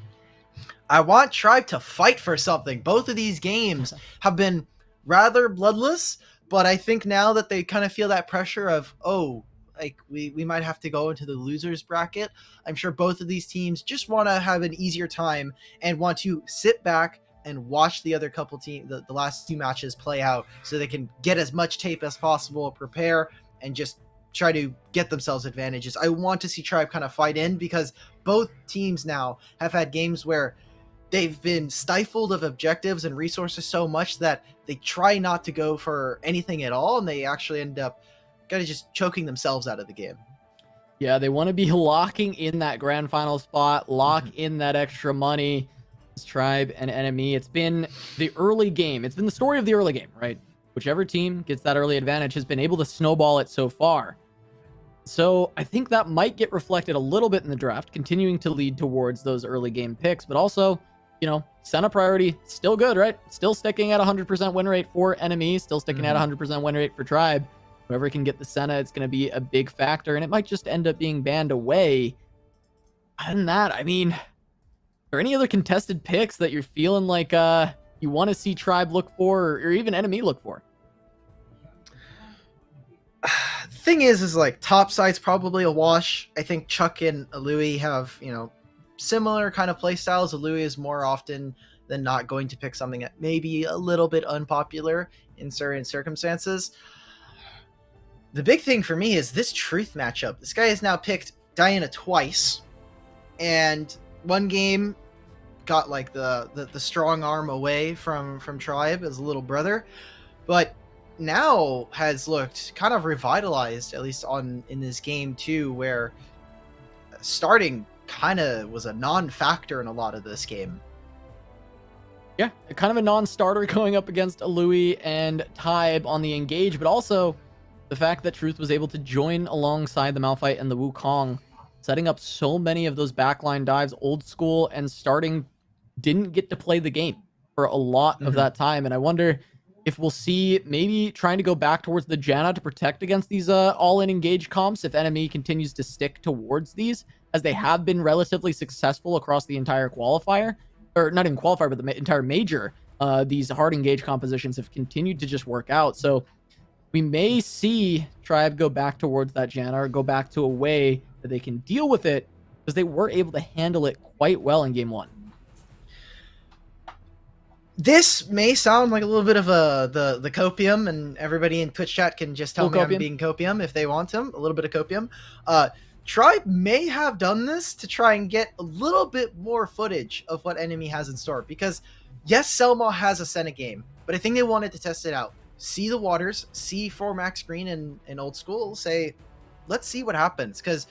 I want Tribe to fight for something. Both of these games have been rather bloodless, but I think now that they kind of feel that pressure of, oh, like we might have to go into the losers bracket. I'm sure both of these teams just want to have an easier time and want to sit back and watch the other couple teams, the last 2 matches play out, so they can get as much tape as possible, prepare, and just try to get themselves advantages. I want to see Tribe kind of fight in, because both teams now have had games where they've been stifled of objectives and resources so much that they try not to go for anything at all, and they actually end up kind of just choking themselves out of the game. Yeah, they want to be locking in that grand final spot, lock in that extra money. This Tribe and NME, it's been the early game. It's been the story of the early game, right? Whichever team gets that early advantage has been able to snowball it so far. So I think that might get reflected a little bit in the draft, continuing to lead towards those early game picks, but also, you know, Senna priority, still good, right? Still sticking at 100% win rate for NME, still sticking at 100% win rate for Tribe. Whoever can get the Senna, it's going to be a big factor, and it might just end up being banned away. Other than that, I mean, are there any other contested picks that you're feeling like you want to see Tribe look for, or even NME look for? Thing is like top side's probably a wash. I think Chuck and Louis have, you know, similar kind of play styles. Louis is more often than not going to pick something that may be a little bit unpopular in certain circumstances. The big thing for me is this Truth matchup. This guy has now picked Diana twice, and one game got like the strong arm away from Tribe as a little brother, but now has looked kind of revitalized, at least in this game too, where starting kind of was a non-factor in a lot of this game. Yeah, kind of a non-starter going up against a Louis and Tybe on the engage, but also the fact that Truth was able to join alongside the Malphite and the Wukong, setting up so many of those backline dives, old school, and starting didn't get to play the game for a lot of that time. And I wonder if we'll see maybe trying to go back towards the Janna to protect against these all-in engage comps if NME continues to stick towards these, as they have been relatively successful across the entire qualifier, or not even qualifier, but the entire major. These hard engage compositions have continued to just work out. So we may see Tribe go back towards that Janna, or go back to a way that they can deal with it, because they were able to handle it quite well in game one. This may sound like a little bit of the copium, and everybody in Twitch chat can just tell me I'm being copium if they want him. A little bit of copium. Tribe may have done this to try and get a little bit more footage of what NME has in store, because yes, Selma has a Senna game, but I think they wanted to test it out. See the waters, see for Max Green in old school, say, let's see what happens, because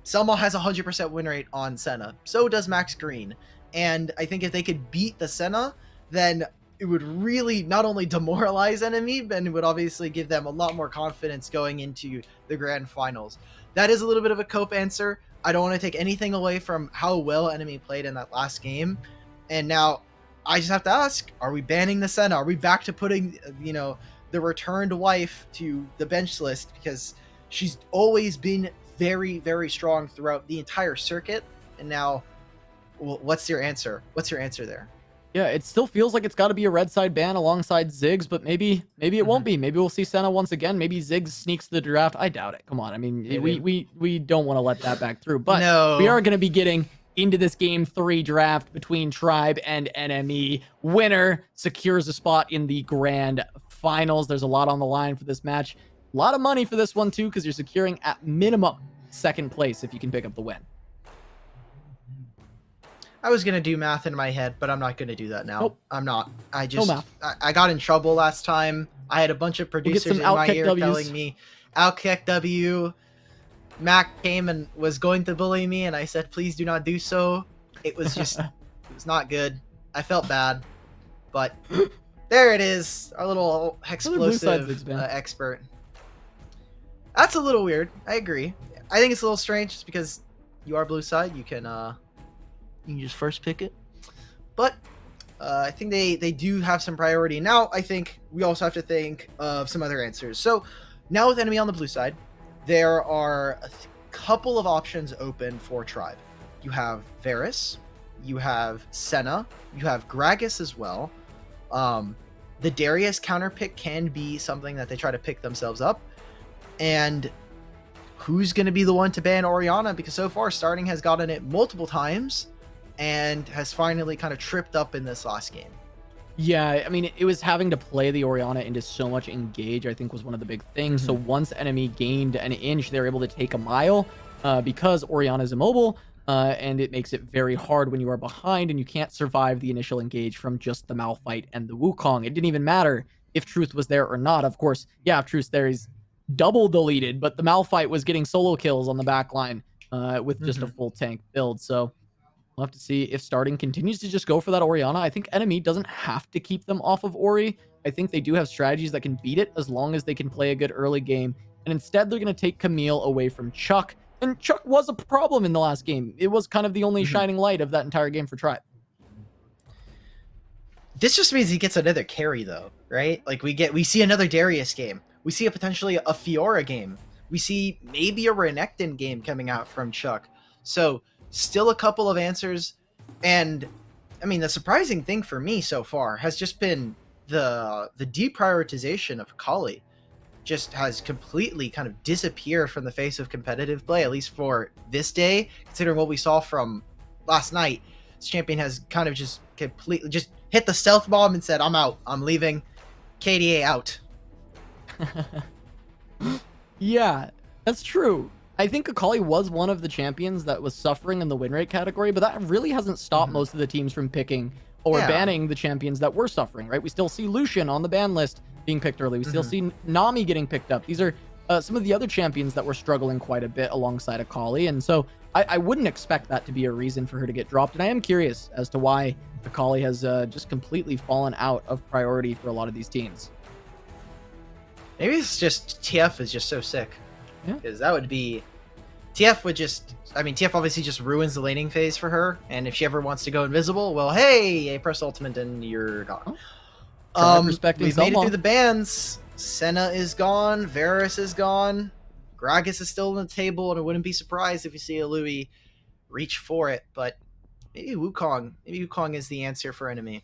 Selma has 100% win rate on Senna. So does Max Green. And I think if they could beat the Senna, then it would really not only demoralize NME, but it would obviously give them a lot more confidence going into the grand finals. That is a little bit of a cope answer. I don't want to take anything away from how well NME played in that last game. And now I just have to ask, are we banning the Senna? Are we back to putting, the returned wife to the bench list? Because she's always been very, very strong throughout the entire circuit. And now, well, what's your answer? What's your answer there? Yeah, it still feels like it's got to be a red side ban alongside Ziggs, but maybe it won't be. Maybe we'll see Senna once again. Maybe Ziggs sneaks the draft. I doubt it. Come on. I mean, we don't want to let that back through. But we are going to be getting into this game 3 draft between Tribe and NME. Winner secures a spot in the grand finals. There's a lot on the line for this match. A lot of money for this one too, because you're securing at minimum 2nd place if you can pick up the win. I was going to do math in my head, but I'm not going to do that now. Nope. I'm not. I just, I got in trouble last time. I had a bunch of producers in my ear telling me, outkick W. Mac came and was going to bully me, and I said, please do not do so. It was just, it was not good. I felt bad, but there it is. Our little explosive expert. That's a little weird. I agree. I think it's a little strange just because you are blue side. You can just first pick it. But I think they do have some priority. Now, I think we also have to think of some other answers. So now with NME on the blue side, there are a couple of options open for Tribe. You have Varus, you have Senna, you have Gragas as well. The Darius counter pick can be something that they try to pick themselves up. And who's going to be the one to ban Orianna? Because so far, Starting has gotten it multiple times and has finally kind of tripped up in this last game. Yeah, I mean, it was having to play the Orianna into so much engage, I think, was one of the big things. So once NME gained an inch, they're able to take a mile because Orianna is immobile, and it makes it very hard when you are behind and you can't survive the initial engage from just the Malphite and the Wukong. It didn't even matter if Truth was there or not. Of course, yeah, if Truth's there, he's double deleted, but the Malphite was getting solo kills on the back line with just a full tank build. So we'll have to see if Starting continues to just go for that Orianna. I think NME doesn't have to keep them off of Ori. I think they do have strategies that can beat it as long as they can play a good early game. And instead, they're going to take Camille away from Chuck. And Chuck was a problem in the last game. It was kind of the only shining light of that entire game for Tribe. This just means he gets another carry, though, right? Like, we see another Darius game. We see potentially a Fiora game. We see maybe a Renekton game coming out from Chuck. So still a couple of answers. And I mean, the surprising thing for me so far has just been the deprioritization of Kali. Just has completely kind of disappeared from the face of competitive play, at least for this day, considering what we saw from last night. This champion has kind of just completely just hit the stealth bomb and said, I'm out, I'm leaving, KDA out. Yeah, that's true. I think Akali was one of the champions that was suffering in the win rate category, but that really hasn't stopped Mhm. most of the teams from picking or Yeah. banning the champions that were suffering, right? We still see Lucian on the ban list being picked early. We still Mhm. see Nami getting picked up. These are some of the other champions that were struggling quite a bit alongside Akali. And so I wouldn't expect that to be a reason for her to get dropped. And I am curious as to why Akali has just completely fallen out of priority for a lot of these teams. Maybe it's just TF is just so sick. Yeah. Because that would be TF would just, I mean, TF obviously just ruins the laning phase for her, and if she ever wants to go invisible, well, hey, a press ultimate and you're gone. Oh, tribe respecting We've made it through someone. the bans. Senna is gone, Varus is gone, Gragas is still on the table, and I wouldn't be surprised if you see a Louis reach for it, but maybe Wukong is the answer for enemy.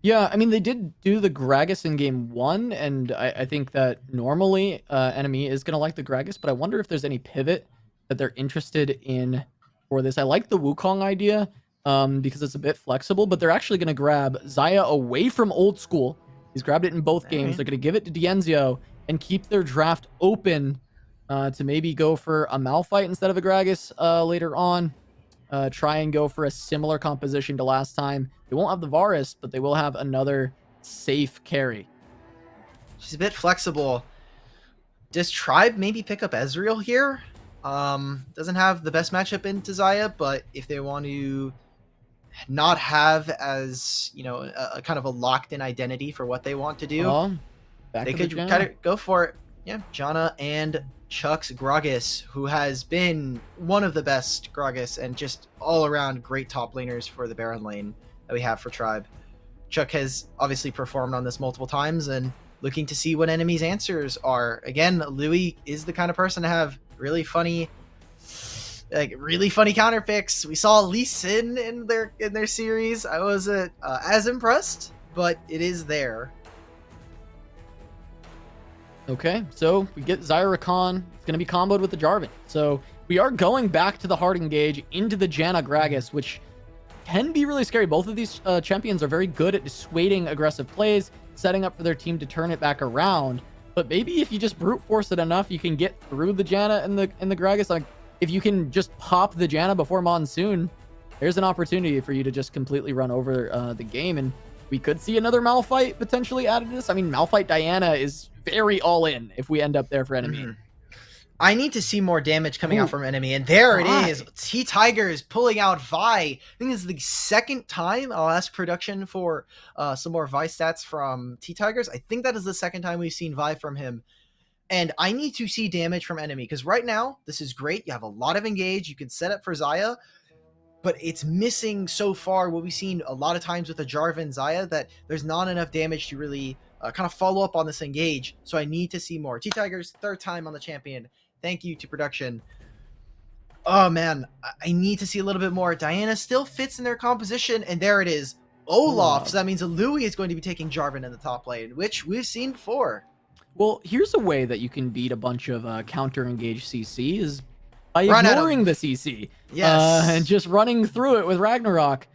Yeah, I mean, they did do the Gragas in game one, and I think that normally NME is going to like the Gragas, but I wonder if there's any pivot that they're interested in for this. I like the Wukong idea because it's a bit flexible, but they're actually going to grab Xayah away from old school. He's grabbed it in both All games. right. They're going to give it to Dienzio and keep their draft open to maybe go for a Malphite instead of a Gragas later on. Try and go for a similar composition to last time. They won't have the Varus, but they will have another safe carry. She's a bit flexible. Does Tribe maybe pick up Ezreal here? Doesn't have the best matchup into Xayah, but if they want to not have as a kind of a locked in identity for what they want to do, Oh, back they to the could kind Janna. of go for it. Yeah, Janna and Chuck's Gragas, who has been one of the best Gragas and just all around great top laners for the Baron lane that we have for Tribe. Chuck has obviously performed on this multiple times and looking to see what enemies' answers are. Again, Louis is the kind of person to have really funny counter picks. We saw Lee Sin in their series. I wasn't as impressed, but it is there. Okay, so we get Zyra Khan. It's going to be comboed with the Jarvan. So we are going back to the hard engage into the Janna Gragas, which can be really scary. Both of these champions are very good at dissuading aggressive plays, setting up for their team to turn it back around. But maybe if you just brute force it enough, you can get through the Janna and the Gragas. Like if you can just pop the Janna before Monsoon, there's an opportunity for you to just completely run over the game. And we could see another Malphite potentially added to this. I mean, Malphite Diana is very all in if we end up there for enemy. Mhm. I need to see more damage coming Ooh, out from enemy, and there it Vi. is. T Tiger is pulling out Vi. I think this is the second time I'll ask production for some more Vi stats from T Tigers. I think that is the second time we've seen Vi from him. And I need to see damage from enemy because right now, this is great. You have a lot of engage. You can set up for Xayah, but it's missing so far what we've seen a lot of times with the Jarvan Xayah that there's not enough damage to really kind of follow up on this engage. So I need to see more. T Tigers, third time on the champion. Thank you to production. Oh man, I need to see a little bit more. Diana still fits in their composition, and there it is. Olaf. So that means Louis is going to be taking Jarvan in the top lane, which we've seen before. Well, here's a way that you can beat a bunch of counter engaged CC is by Run at ignoring him. the CC. Yes. And just running through it with Ragnarok.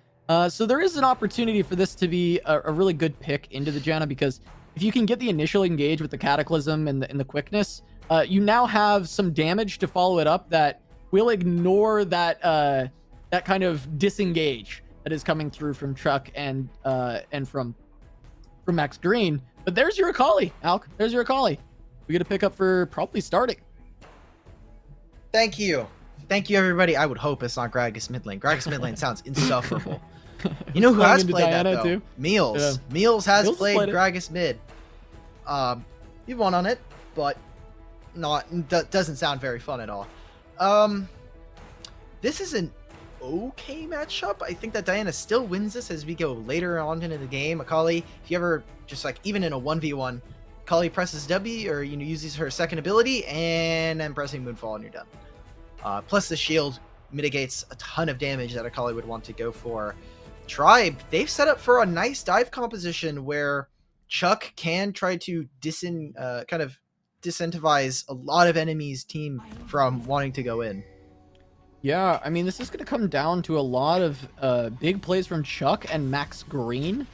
So there is an opportunity for this to be a really good pick into the Janna because if you can get the initial engage with the Cataclysm and the quickness, you now have some damage to follow it up that will ignore that that kind of disengage that is coming through from Chuck and from Max Green. But there's your Akali, Alk. There's your Akali. We get a pick up for probably starting. Thank you. Thank you, everybody. I would hope it's not Gragas mid lane. Gragas mid lane sounds insufferable. You know who Playing has into played Diana that, though? too? Meals. Yeah. Meals has Meals played played it. Gragas mid. He won on it, but doesn't sound very fun at all. This is an okay matchup. I think that Diana still wins this as we go later on into the game. Akali, if you ever just like even in a 1v1, Akali presses W or uses her second ability and then pressing Moonfall and you're done. Plus the shield mitigates a ton of damage that Akali would want to go for. Tribe, they've set up for a nice dive composition where Chuck can try to kind of disincentivize a lot of enemies' team from wanting to go in. Yeah, I mean, this is going to come down to a lot of big plays from Chuck and Max Green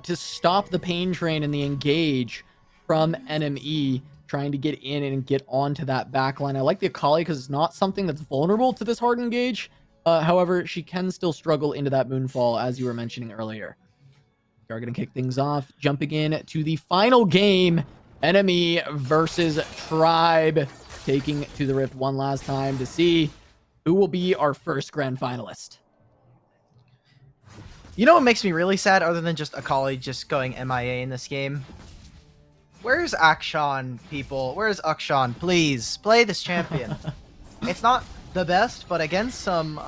to stop the pain train and the engage from NME. trying to get in and get onto that back line. I like the Akali because it's not something that's vulnerable to this hard engage. However, she can still struggle into that Moonfall, as you were mentioning earlier. We're going to kick things off, jumping in to the final game. NME versus Tribe, taking to the Rift one last time to see who will be our first grand finalist. You know what makes me really sad, other than just Akali just going MIA in this game? Where's Akshan, people? Where's Akshan? Please, play this champion. It's not the best, but against some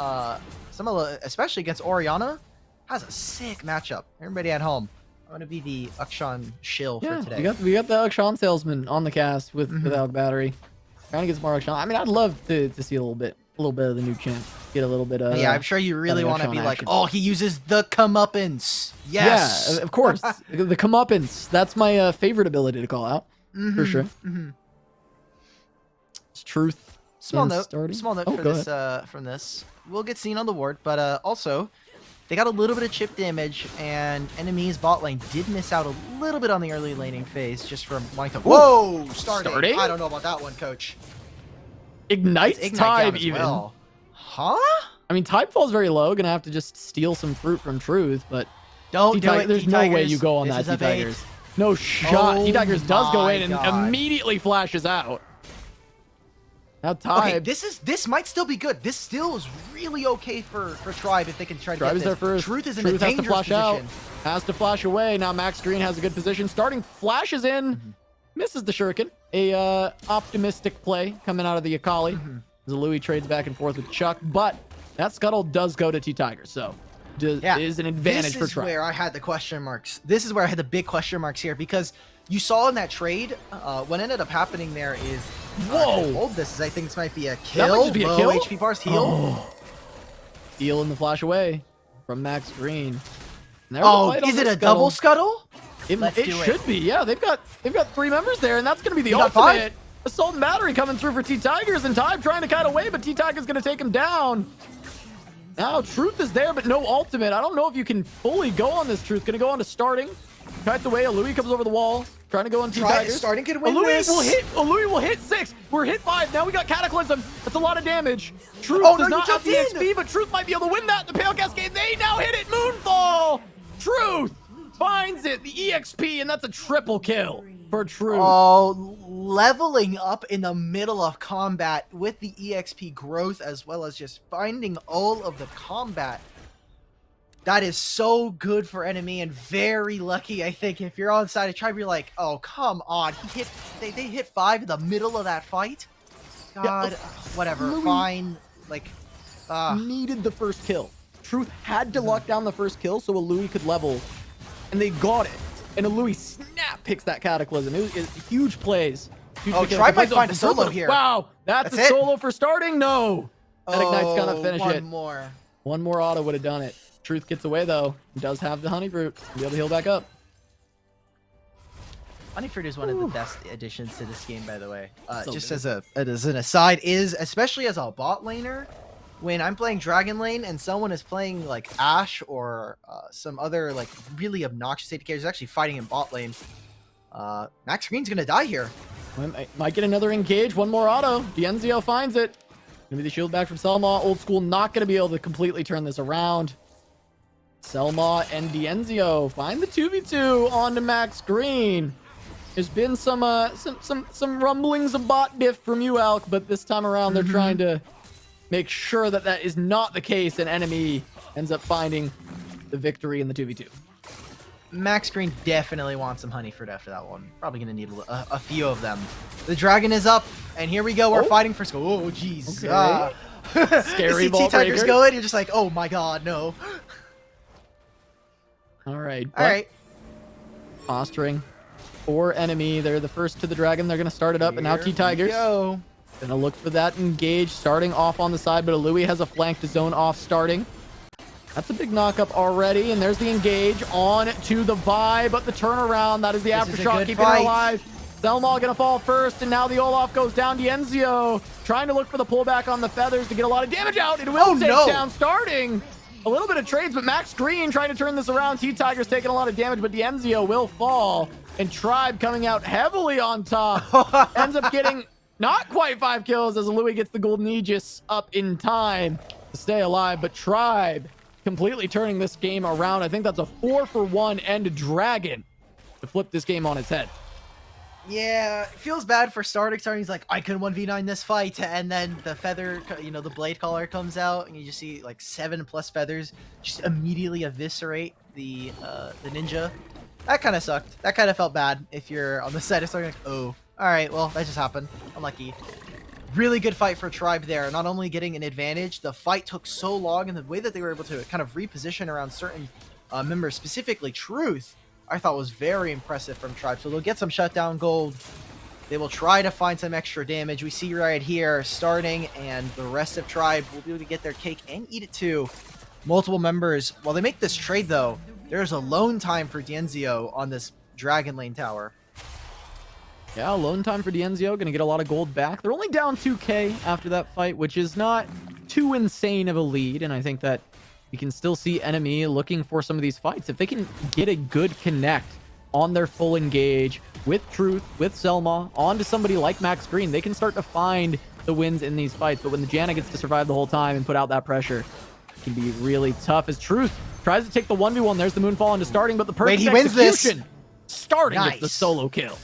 especially against Orianna, has a sick matchup. Everybody at home, I'm gonna be the Akshan shill for today. We got the Akshan salesman on the cast with Alec Battery. Trying to get some more Akshan. I mean, I'd love to see a little bit of the new champ. Get a little bit of. Yeah, I'm sure you really want to be like, oh, he uses the comeuppance. Yes. Yeah, of course. The comeuppance. That's my favorite ability to call out for sure. It's Truth. Small note for this from this. We'll get seen on the ward, but also they got a little bit of chip damage, and NME's bot lane did miss out a little bit on the early laning phase just from wanting to. Whoa! Starting? I don't know about that one, coach. Ignites Type even. Well. Huh? I mean, Type falls very low. Gonna have to just steal some fruit from Truth, but don't do it. There's no way you go on that, T-Tigers. No shot. T-Tigers does go in and immediately flashes out. Now Type. Okay, this might still be good. This still is really okay for Tribe if they can try to get this. There first. Truth is in a dangerous position. Out. Has to flash away. Now Max Green has a good position. Starting flashes in. Misses the shuriken. A optimistic play coming out of the Akali. As Louis trades back and forth with Chuck, but that scuttle does go to T-Tigers, so is an advantage for Tribe. This is where I had the question marks. This is where I had the big question marks here, because you saw in that trade, what ended up happening there is, hold this, as I think this might be a kill. That might just be a kill? HP bars heal. Oh. Heal in the flash away from Max Green. Is it a double scuttle? It should be. Yeah, they've got 3 members there, and that's going to be the ultimate. Assault and battery coming through for T-Tigers, and Type trying to kite away, but T-Tigers going to take him down. Now Truth is there, but no ultimate. I don't know if you can fully go on this Truth. Going to go on to starting. Kites away. Louis comes over the wall, trying to go on T-Tigers. Starting can win this. Louis will hit 6. We're hit 5. Now we got Cataclysm. That's a lot of damage. Truth does not have the XP, but Truth might be able to win that. The Pale Cascade, they now hit it. Moonfall. Truth finds it. The EXP, and that's a triple kill for Truth. Oh, leveling up in the middle of combat with the EXP growth, as well as just finding all of the combat. That is so good for NME, and very lucky, I think. If you're on the side of Tribe, you're like, oh, come on. They hit 5 in the middle of that fight? God, whatever. Louis fine. Like, needed the first kill. Truth had to lock down the first kill so a Louis could level, and they got it. And a Louis snap picks that Cataclysm. It was huge plays. Tribe might find a solo here. Wow, that's a solo for starting? No. That Ignite's gonna finish it. One more auto would have done it. Truth gets away, though. He does have the Honey Fruit. He'll be able to heal back up. Honey Fruit is one of the best additions to this game, by the way. Just as an aside, especially as a bot laner, when I'm playing Dragon Lane and someone is playing like Ashe or some other like really obnoxious AD carries actually fighting in bot lane, Max Green's gonna die here. Might get another engage. One more auto. Dienzio finds it. Gonna be the shield back from Selma. Old School not gonna be able to completely turn this around. Selma and Dienzio find the 2v2 onto Max Green. There's been some rumblings of bot diff from you, Alk, but this time around they're trying to make sure that that is not the case, and NME ends up finding the victory in the 2v2. Max Green definitely wants some honey fruit after that one. Probably going to need a few of them. The dragon is up, and here we go. We're fighting for school. Oh, jeez. Okay. Scary ball breaker. T-Tigers going, you're just like, oh my god, no. All right. All right. Posturing for NME. They're the first to the dragon. They're going to start it up, and now T-Tigers. Gonna look for that engage, starting off on the side, but Louis has a flank to zone off starting. That's a big knockup already, and there's the engage on to the Vi, but the turnaround, that is the aftershock, keeping her alive. Selma gonna fall first, and now the Olaf goes down. Dienzio trying to look for the pullback on the feathers to get a lot of damage out. It will take down starting. A little bit of trades, but Max Green trying to turn this around. T-Tiger's taking a lot of damage, but Dienzio will fall. And Tribe coming out heavily on top. Ends up getting not quite 5 kills as Louis gets the Golden Aegis up in time to stay alive. But Tribe completely turning this game around. I think that's a 4-for-1 End Dragon to flip this game on its head. Yeah, it feels bad for starting. He's like, I can 1v9 this fight, and then the feather, the blade collar comes out, and you just see like 7+ feathers just immediately eviscerate the ninja. That kind of sucked. That kind of felt bad if you're on the side of starting like, oh, all right, well, that just happened. Unlucky. Really good fight for Tribe there. Not only getting an advantage, the fight took so long, and the way that they were able to kind of reposition around certain members, specifically Truth, I thought was very impressive from Tribe. So they'll get some shutdown gold. They will try to find some extra damage. We see right here starting, and the rest of Tribe will be able to get their cake and eat it too. Multiple members. While they make this trade though, there's a lone time for Dienzio on this Dragon Lane tower. Yeah, lone time for Dienzio. Gonna get a lot of gold back. They're only down 2k after that fight, which is not too insane of a lead. And I think that you can still see NME looking for some of these fights. If they can get a good connect on their full engage with Truth, with Selma, onto somebody like Max Green, they can start to find the wins in these fights. But when the Janna gets to survive the whole time and put out that pressure, it can be really tough. As Truth tries to take the 1v1, there's the Moonfall into starting, but the perfect he wins execution. This. Starting Nice. with the solo kill.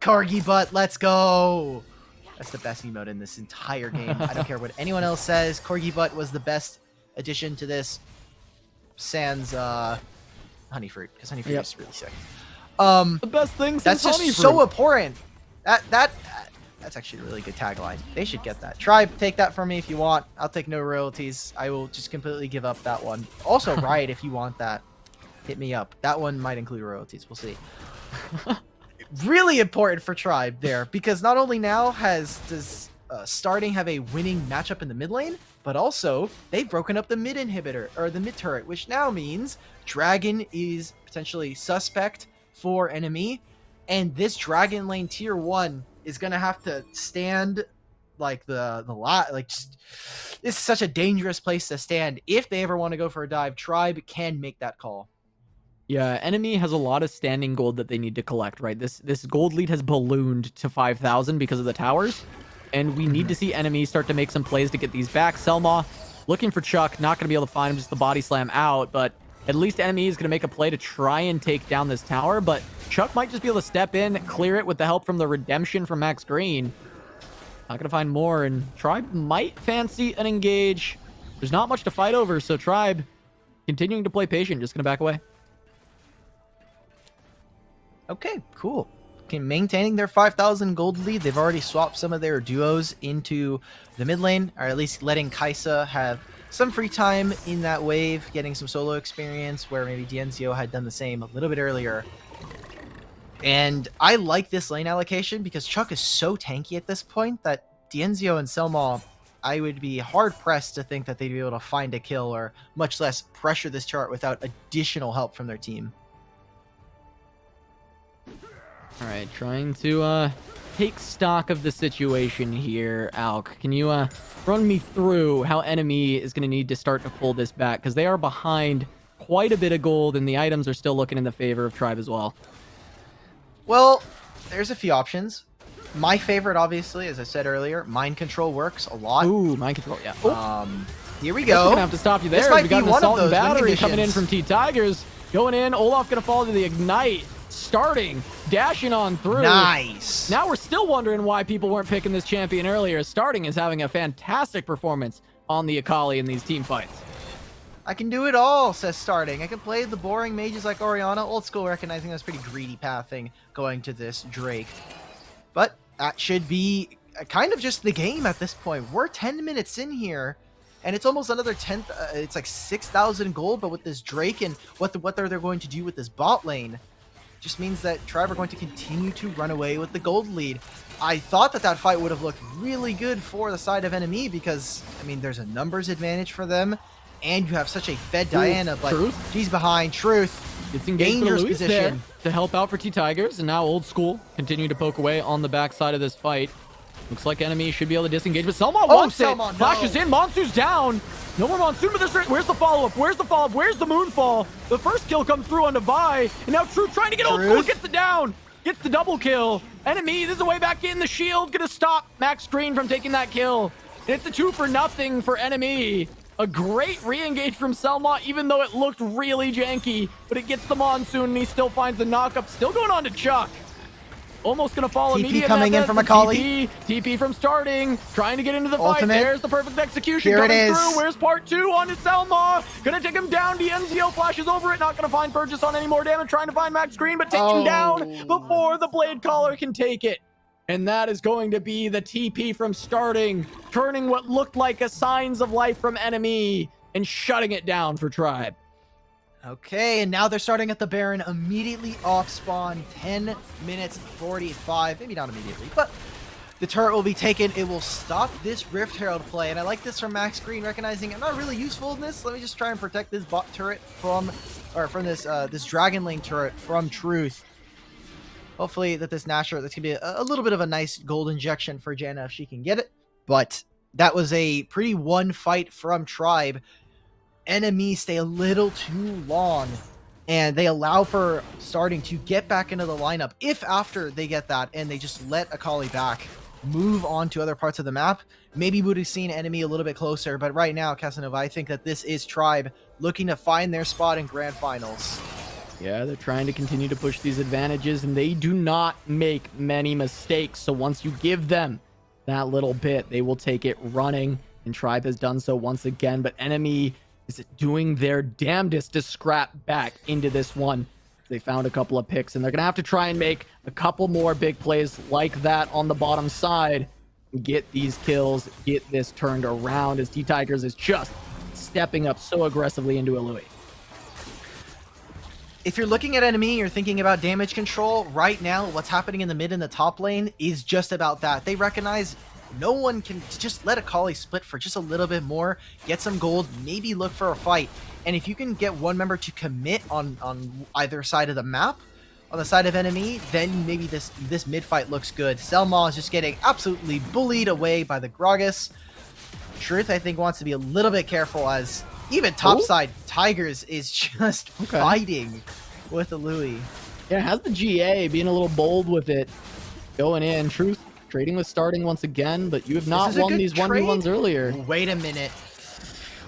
Corgi butt, let's go. That's the best emote in this entire game. I don't care what anyone else says. Corgi butt was the best addition to this, sans honey fruit, because honey fruit is really sick. The best thing since that's just honey so fruit. important. That's actually a really good tagline. They should get that. Tribe, take that from me if you want. I'll take no royalties. I will just completely give up that one. Also, Riot, if you want that, hit me up. That one might include royalties. We'll see. Really important for Tribe there, because not only now does starting have a winning matchup in the mid lane, but also they've broken up the mid inhibitor, or the mid turret, which now means Dragon is potentially suspect for NME, and this Dragon lane tier 1 is gonna have to stand like it's such a dangerous place to stand. If they ever want to go for a dive, Tribe can make that call. Yeah, NME has a lot of standing gold that they need to collect, right? This gold lead has ballooned to 5,000 because of the towers, and we need to see NME start to make some plays to get these back. Selma looking for Chuck, not going to be able to find him, just the body slam out, but at least NME is going to make a play to try and take down this tower, but Chuck might just be able to step in, clear it with the help from the redemption from Max Green. Not going to find more, and Tribe might fancy an engage. There's not much to fight over, so Tribe continuing to play patient, just going to back away. Okay, cool. Okay, maintaining their 5,000 gold lead. They've already swapped some of their duos into the mid lane, or at least letting Kaisa have some free time in that wave, getting some solo experience, where maybe Dienzio had done the same a little bit earlier. And I like this lane allocation because Chuck is so tanky at this point that Dienzio and Selma, I would be hard-pressed to think that they'd be able to find a kill or much less pressure this chart without additional help from their team. All right, trying to take stock of the situation here, Alk. Can you run me through how NME is going to need to start to pull this back? Because they are behind quite a bit of gold, and the items are still looking in the favor of Tribe as well. Well, there's a few options. My favorite, obviously, as I said earlier, mind control works a lot. Ooh, mind control, yeah. Here we We're go. gonna have to stop you there. This might We got be an one of assault and those win battery coming in conditions. from T-Tigers. Going in, Olaf gonna fall to the ignite. Starting, dashing on through. Nice. Now we're still wondering why people weren't picking this champion earlier. Starting is having a fantastic performance on the Akali in these team fights. I can do it all, says Starting. I can play the boring mages like Orianna. Old school recognizing that's pretty greedy pathing going to this Drake. But that should be kind of just the game at this point. We're 10 minutes in here, and it's almost another 10. It's like 6,000 gold, but with this Drake and what they're going to do with this bot lane, just means that Tribe are going to continue to run away with the gold lead. I thought that fight would have looked really good for the side of NME because, I mean, there's a numbers advantage for them, and you have such a fed Diana, but Truth. she's behind. Truth. It's engaged Dangerous for Luis there position. to help out for T-Tigers, and now Old School continue to poke away on the backside of this fight. Looks like NME should be able to disengage, but Selma wants Selma, it. Flashes no. in, Monsu's down. No more Monsoon, but there's... Where's the follow-up? Where's the follow-up? Where's the Moonfall? The first kill comes through on Devi, and now Truth trying to get old school, gets the down, gets the double kill. NME, this is a way back in. The shield gonna stop Max Green from taking that kill. And it's a 2-for-0 for NME. A great re-engage from Selma, even though it looked really janky, but it gets the Monsoon, and he still finds the knock-up. Still going on to Chuck. Almost going to fall immediate. TP coming in from Akali. TP from starting. Trying to get into the fight. Ultimate. There's the perfect execution Here coming it is. through. Where's part 2 on his Selma? Going to take him down. The NZO flashes over it. Not going to find Purchase on any more damage. Trying to find Max Green, but takes him down before the Blade Caller can take it. And that is going to be the TP from starting, turning what looked like a signs of life from NME and shutting it down for Tribe. Okay, and now they're starting at the Baron immediately off spawn, 10 minutes 45, maybe not immediately, but the turret will be taken. It will stop this Rift Herald play, and I like this from Max Green, recognizing I'm not really useful in this. Let me just try and protect this bot turret from this this Dragon Lane turret from Truth. Hopefully that this Nash turret, that's gonna be a little bit of a nice gold injection for Janna if she can get it, but that was a pretty one fight from Tribe. NME stay a little too long, and they allow for starting to get back into the lineup. If after they get that and they just let Akali back, move on to other parts of the map, maybe we would have seen NME a little bit closer. But right now, Casanova, I think that this is Tribe looking to find their spot in Grand Finals. Yeah, they're trying to continue to push these advantages, and they do not make many mistakes. So once you give them that little bit, they will take it running, and Tribe has done so once again. But NME is doing their damnedest to scrap back into this one. They found a couple of picks, and they're going to have to try and make a couple more big plays like that on the bottom side. Get these kills, get this turned around, as T-Tigers is just stepping up so aggressively into a Louis. If you're looking at NME, you're thinking about damage control. Right now, what's happening in the mid and the top lane is just about that. They recognize no one can just let Akali split for just a little bit more, get some gold, maybe look for a fight. And if you can get one member to commit on either side of the map, on the side of NME, then maybe this mid fight looks good. Selma is just getting absolutely bullied away by the Gragas. Truth, I think, wants to be a little bit careful, as even topside Tigers is just fighting with the Louis. Yeah, has the GA being a little bold with it, going in. Truth trading with starting once again, but you have not won these 1v1s earlier. Wait a minute.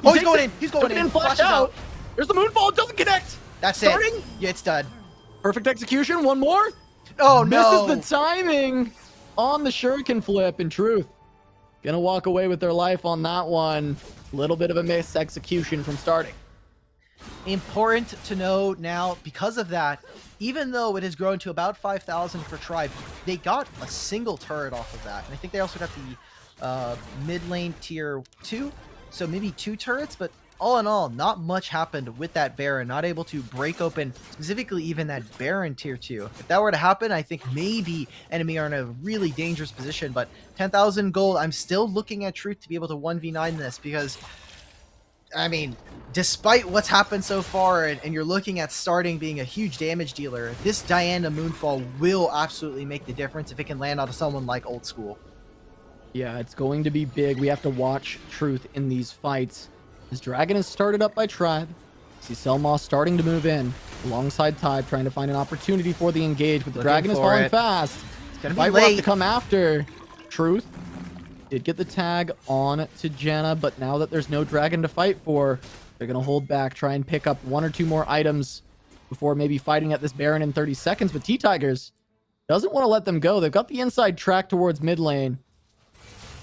Oh, he's going in. He's going in. Flash out. There's the Moonfall. It doesn't connect. That's starting. It. Yeah, it's done. Perfect execution. One more. Oh, no. Misses the timing on the Shuriken flip. In Truth, gonna walk away with their life on that one. Little bit of a miss execution from starting. Important to know now, because of that, even though it has grown to about 5,000 for Tribe, they got a single turret off of that. And I think they also got the mid lane tier 2, so maybe 2 turrets, but all in all, not much happened with that Baron, not able to break open specifically even that Baron tier 2. If that were to happen, I think maybe NME are in a really dangerous position, but 10,000 gold, I'm still looking at Truth to be able to 1v9 this, because I mean, despite what's happened so far, and you're looking at starting being a huge damage dealer, this Diana Moonfall will absolutely make the difference if it can land on someone like Old School. Yeah, it's going to be big. We have to watch Truth in these fights. This Dragon is started up by Tribe. See Selma starting to move in alongside Tide, trying to find an opportunity for the engage, but the Dragon is falling fast. It's gonna Fight be will have late to come after. Truth did get the tag on to Janna, but now that there's no Dragon to fight for, they're going to hold back, try and pick up 1 or 2 more items before maybe fighting at this Baron in 30 seconds. But T-Tigers doesn't want to let them go. They've got the inside track towards mid lane.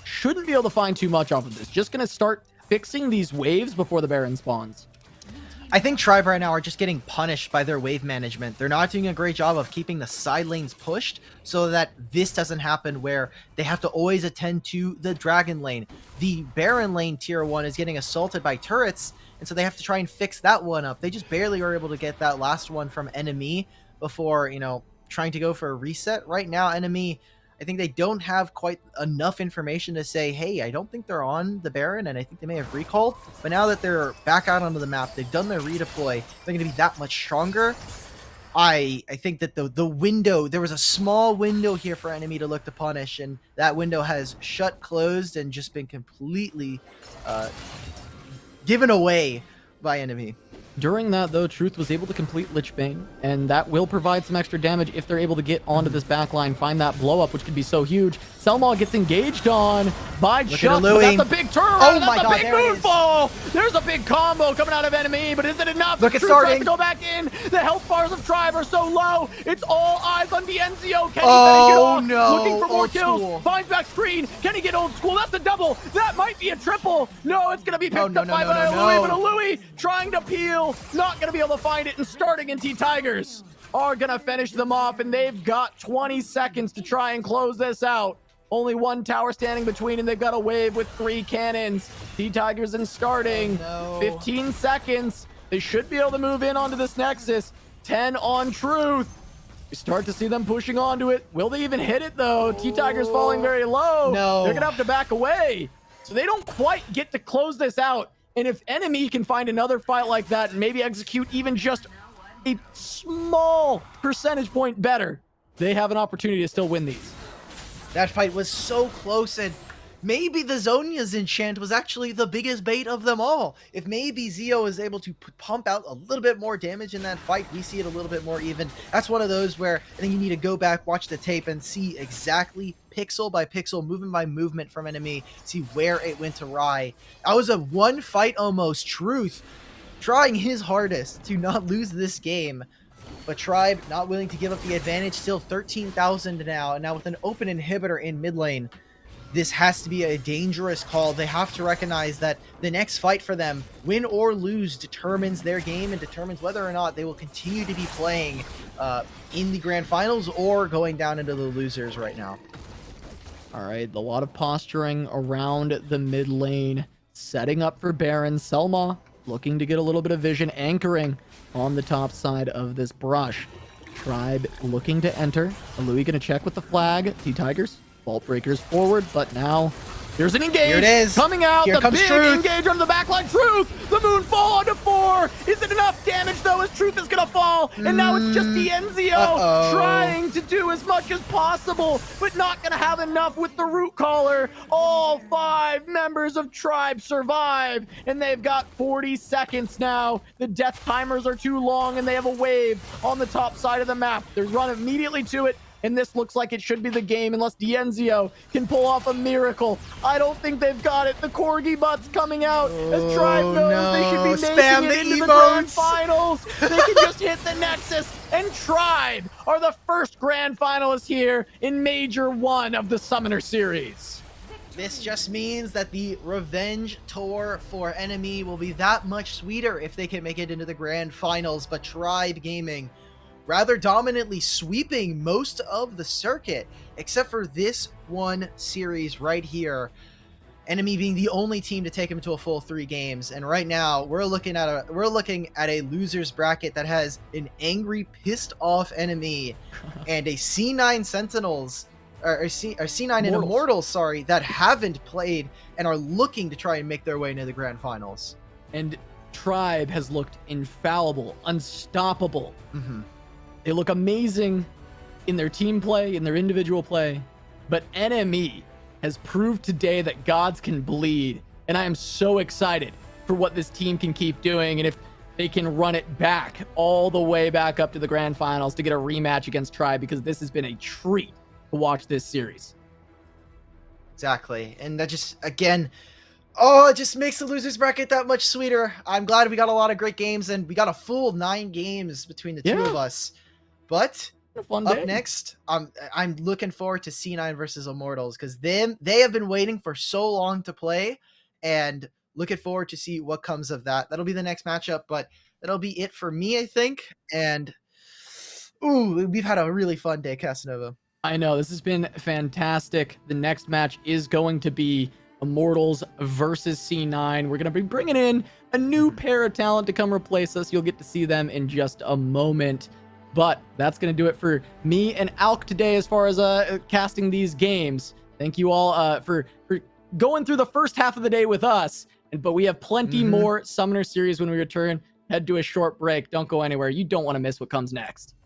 Shouldn't be able to find too much off of this. Just going to start fixing these waves before the Baron spawns. I think Tribe right now are just getting punished by their wave management. They're not doing a great job of keeping the side lanes pushed so that this doesn't happen, where they have to always attend to the Dragon lane. The Baron lane tier 1 is getting assaulted by turrets, and so they have to try and fix that one up. They just barely were able to get that last one from NME before, you know, trying to go for a reset. Right now, NME, I think they don't have quite enough information to say, hey, I don't think they're on the Baron, and I think they may have recalled. But now that they're back out onto the map, they've done their redeploy, they're going to be that much stronger. I think that the window, there was a small window here for NME to look to punish, and that window has shut closed and just been completely given away by NME. During that, though, Truth was able to complete Lich Bane, and that will provide some extra damage if they're able to get onto this backline, find that blow-up, which could be so huge. Selma gets engaged on by Chuck, but that's a big turnaround. Oh That's my a God, big there it is. moonfall. There's a big combo coming out of NME, but is it enough? Look, it's Truth tries starting. to go back in. The health bars of Tribe are so low. It's all eyes on Dienzio. Can he finish it Oh off? no! Looking for more Old kills. school. Finds back screen. Can he get old school? That's a double. That might be a triple. No, it's gonna be picked up by Louis, but Louis trying to peel, not gonna be able to find it, and starting in T-Tigers are gonna finish them off, and they've got 20 seconds to try and close this out. Only one tower standing between, and they've got a wave with 3 cannons. T-Tigers in starting. Oh, no. 15 seconds. They should be able to move in onto this Nexus. 10 on Truth. We start to see them pushing onto it. Will they even hit it, though? T-Tigers falling very low. No. They're gonna have to back away. So they don't quite get to close this out. And if NME can find another fight like that and maybe execute even just a small percentage point better, they have an opportunity to still win these. That fight was so close, and maybe the Zhonya's enchant was actually the biggest bait of them all. If maybe Zio is able to pump out a little bit more damage in that fight, we see it a little bit more even. That's one of those where I think you need to go back, watch the tape, and see exactly pixel by pixel, movement by movement from NME, see where it went awry. That was a one fight almost. Truth trying his hardest to not lose this game. But Tribe not willing to give up the advantage, still 13,000 now, and now with an open inhibitor in mid lane, this has to be a dangerous call. They have to recognize that the next fight for them, win or lose, determines their game and determines whether or not they will continue to be playing in the grand finals or going down into the losers right now. All right, a lot of posturing around the mid lane, setting up for Baron. Selma looking to get a little bit of vision, anchoring on the top side of this brush. Tribe looking to enter. Louis gonna check with the flag. T-Tigers, Vault Breakers forward, but now there's an engage. Here it is. Coming out. Here The comes big Truth. engage on the backline. Truth. The moonfall onto 4. Is it enough damage though? As Truth is gonna fall, and now it's just Dienzio trying to do as much as possible, but not gonna have enough with the root caller. All 5 members of Tribe survive, and they've got 40 seconds now. The death timers are too long, and they have a wave on the top side of the map. They run immediately to it. And this looks like it should be the game unless Dienzio can pull off a miracle. I don't think they've got it. The Corgi butt's coming out. As Tribe knows they should be making it into the grand finals. They can just hit the Nexus. And Tribe are the first grand finalists here in Major 1 of the Summoner Series. This just means that the revenge tour for NME will be that much sweeter if they can make it into the grand finals. But Tribe Gaming rather dominantly sweeping most of the circuit, except for this one series right here. NME being the only team to take him to a full 3 games, and right now we're looking at a losers bracket that has an angry, pissed off NME and a C9 Sentinels or C9 and Immortals, sorry, that haven't played and are looking to try and make their way into the grand finals. And Tribe has looked infallible, unstoppable. Mm-hmm. They look amazing in their team play, in their individual play, but NME has proved today that gods can bleed, and I am so excited for what this team can keep doing, and if they can run it back all the way back up to the grand finals to get a rematch against Tribe, because this has been a treat to watch this series. Exactly, and that just, again, oh, it just makes the losers bracket that much sweeter. I'm glad we got a lot of great games, and we got a full 9 games between the two of us. But up next, I'm looking forward to C9 versus Immortals, because they have been waiting for so long to play, and looking forward to see what comes of that. That'll be the next matchup, but that'll be it for me, I think. And ooh, we've had a really fun day, Casanova. I know, this has been fantastic. The next match is going to be Immortals versus C9. We're going to be bringing in a new pair of talent to come replace us. You'll get to see them in just a moment. But that's going to do it for me and Alk today as far as casting these games. Thank you all for going through the first half of the day with us. But we have plenty more Summoner Series when we return. Head to a short break. Don't go anywhere. You don't want to miss what comes next.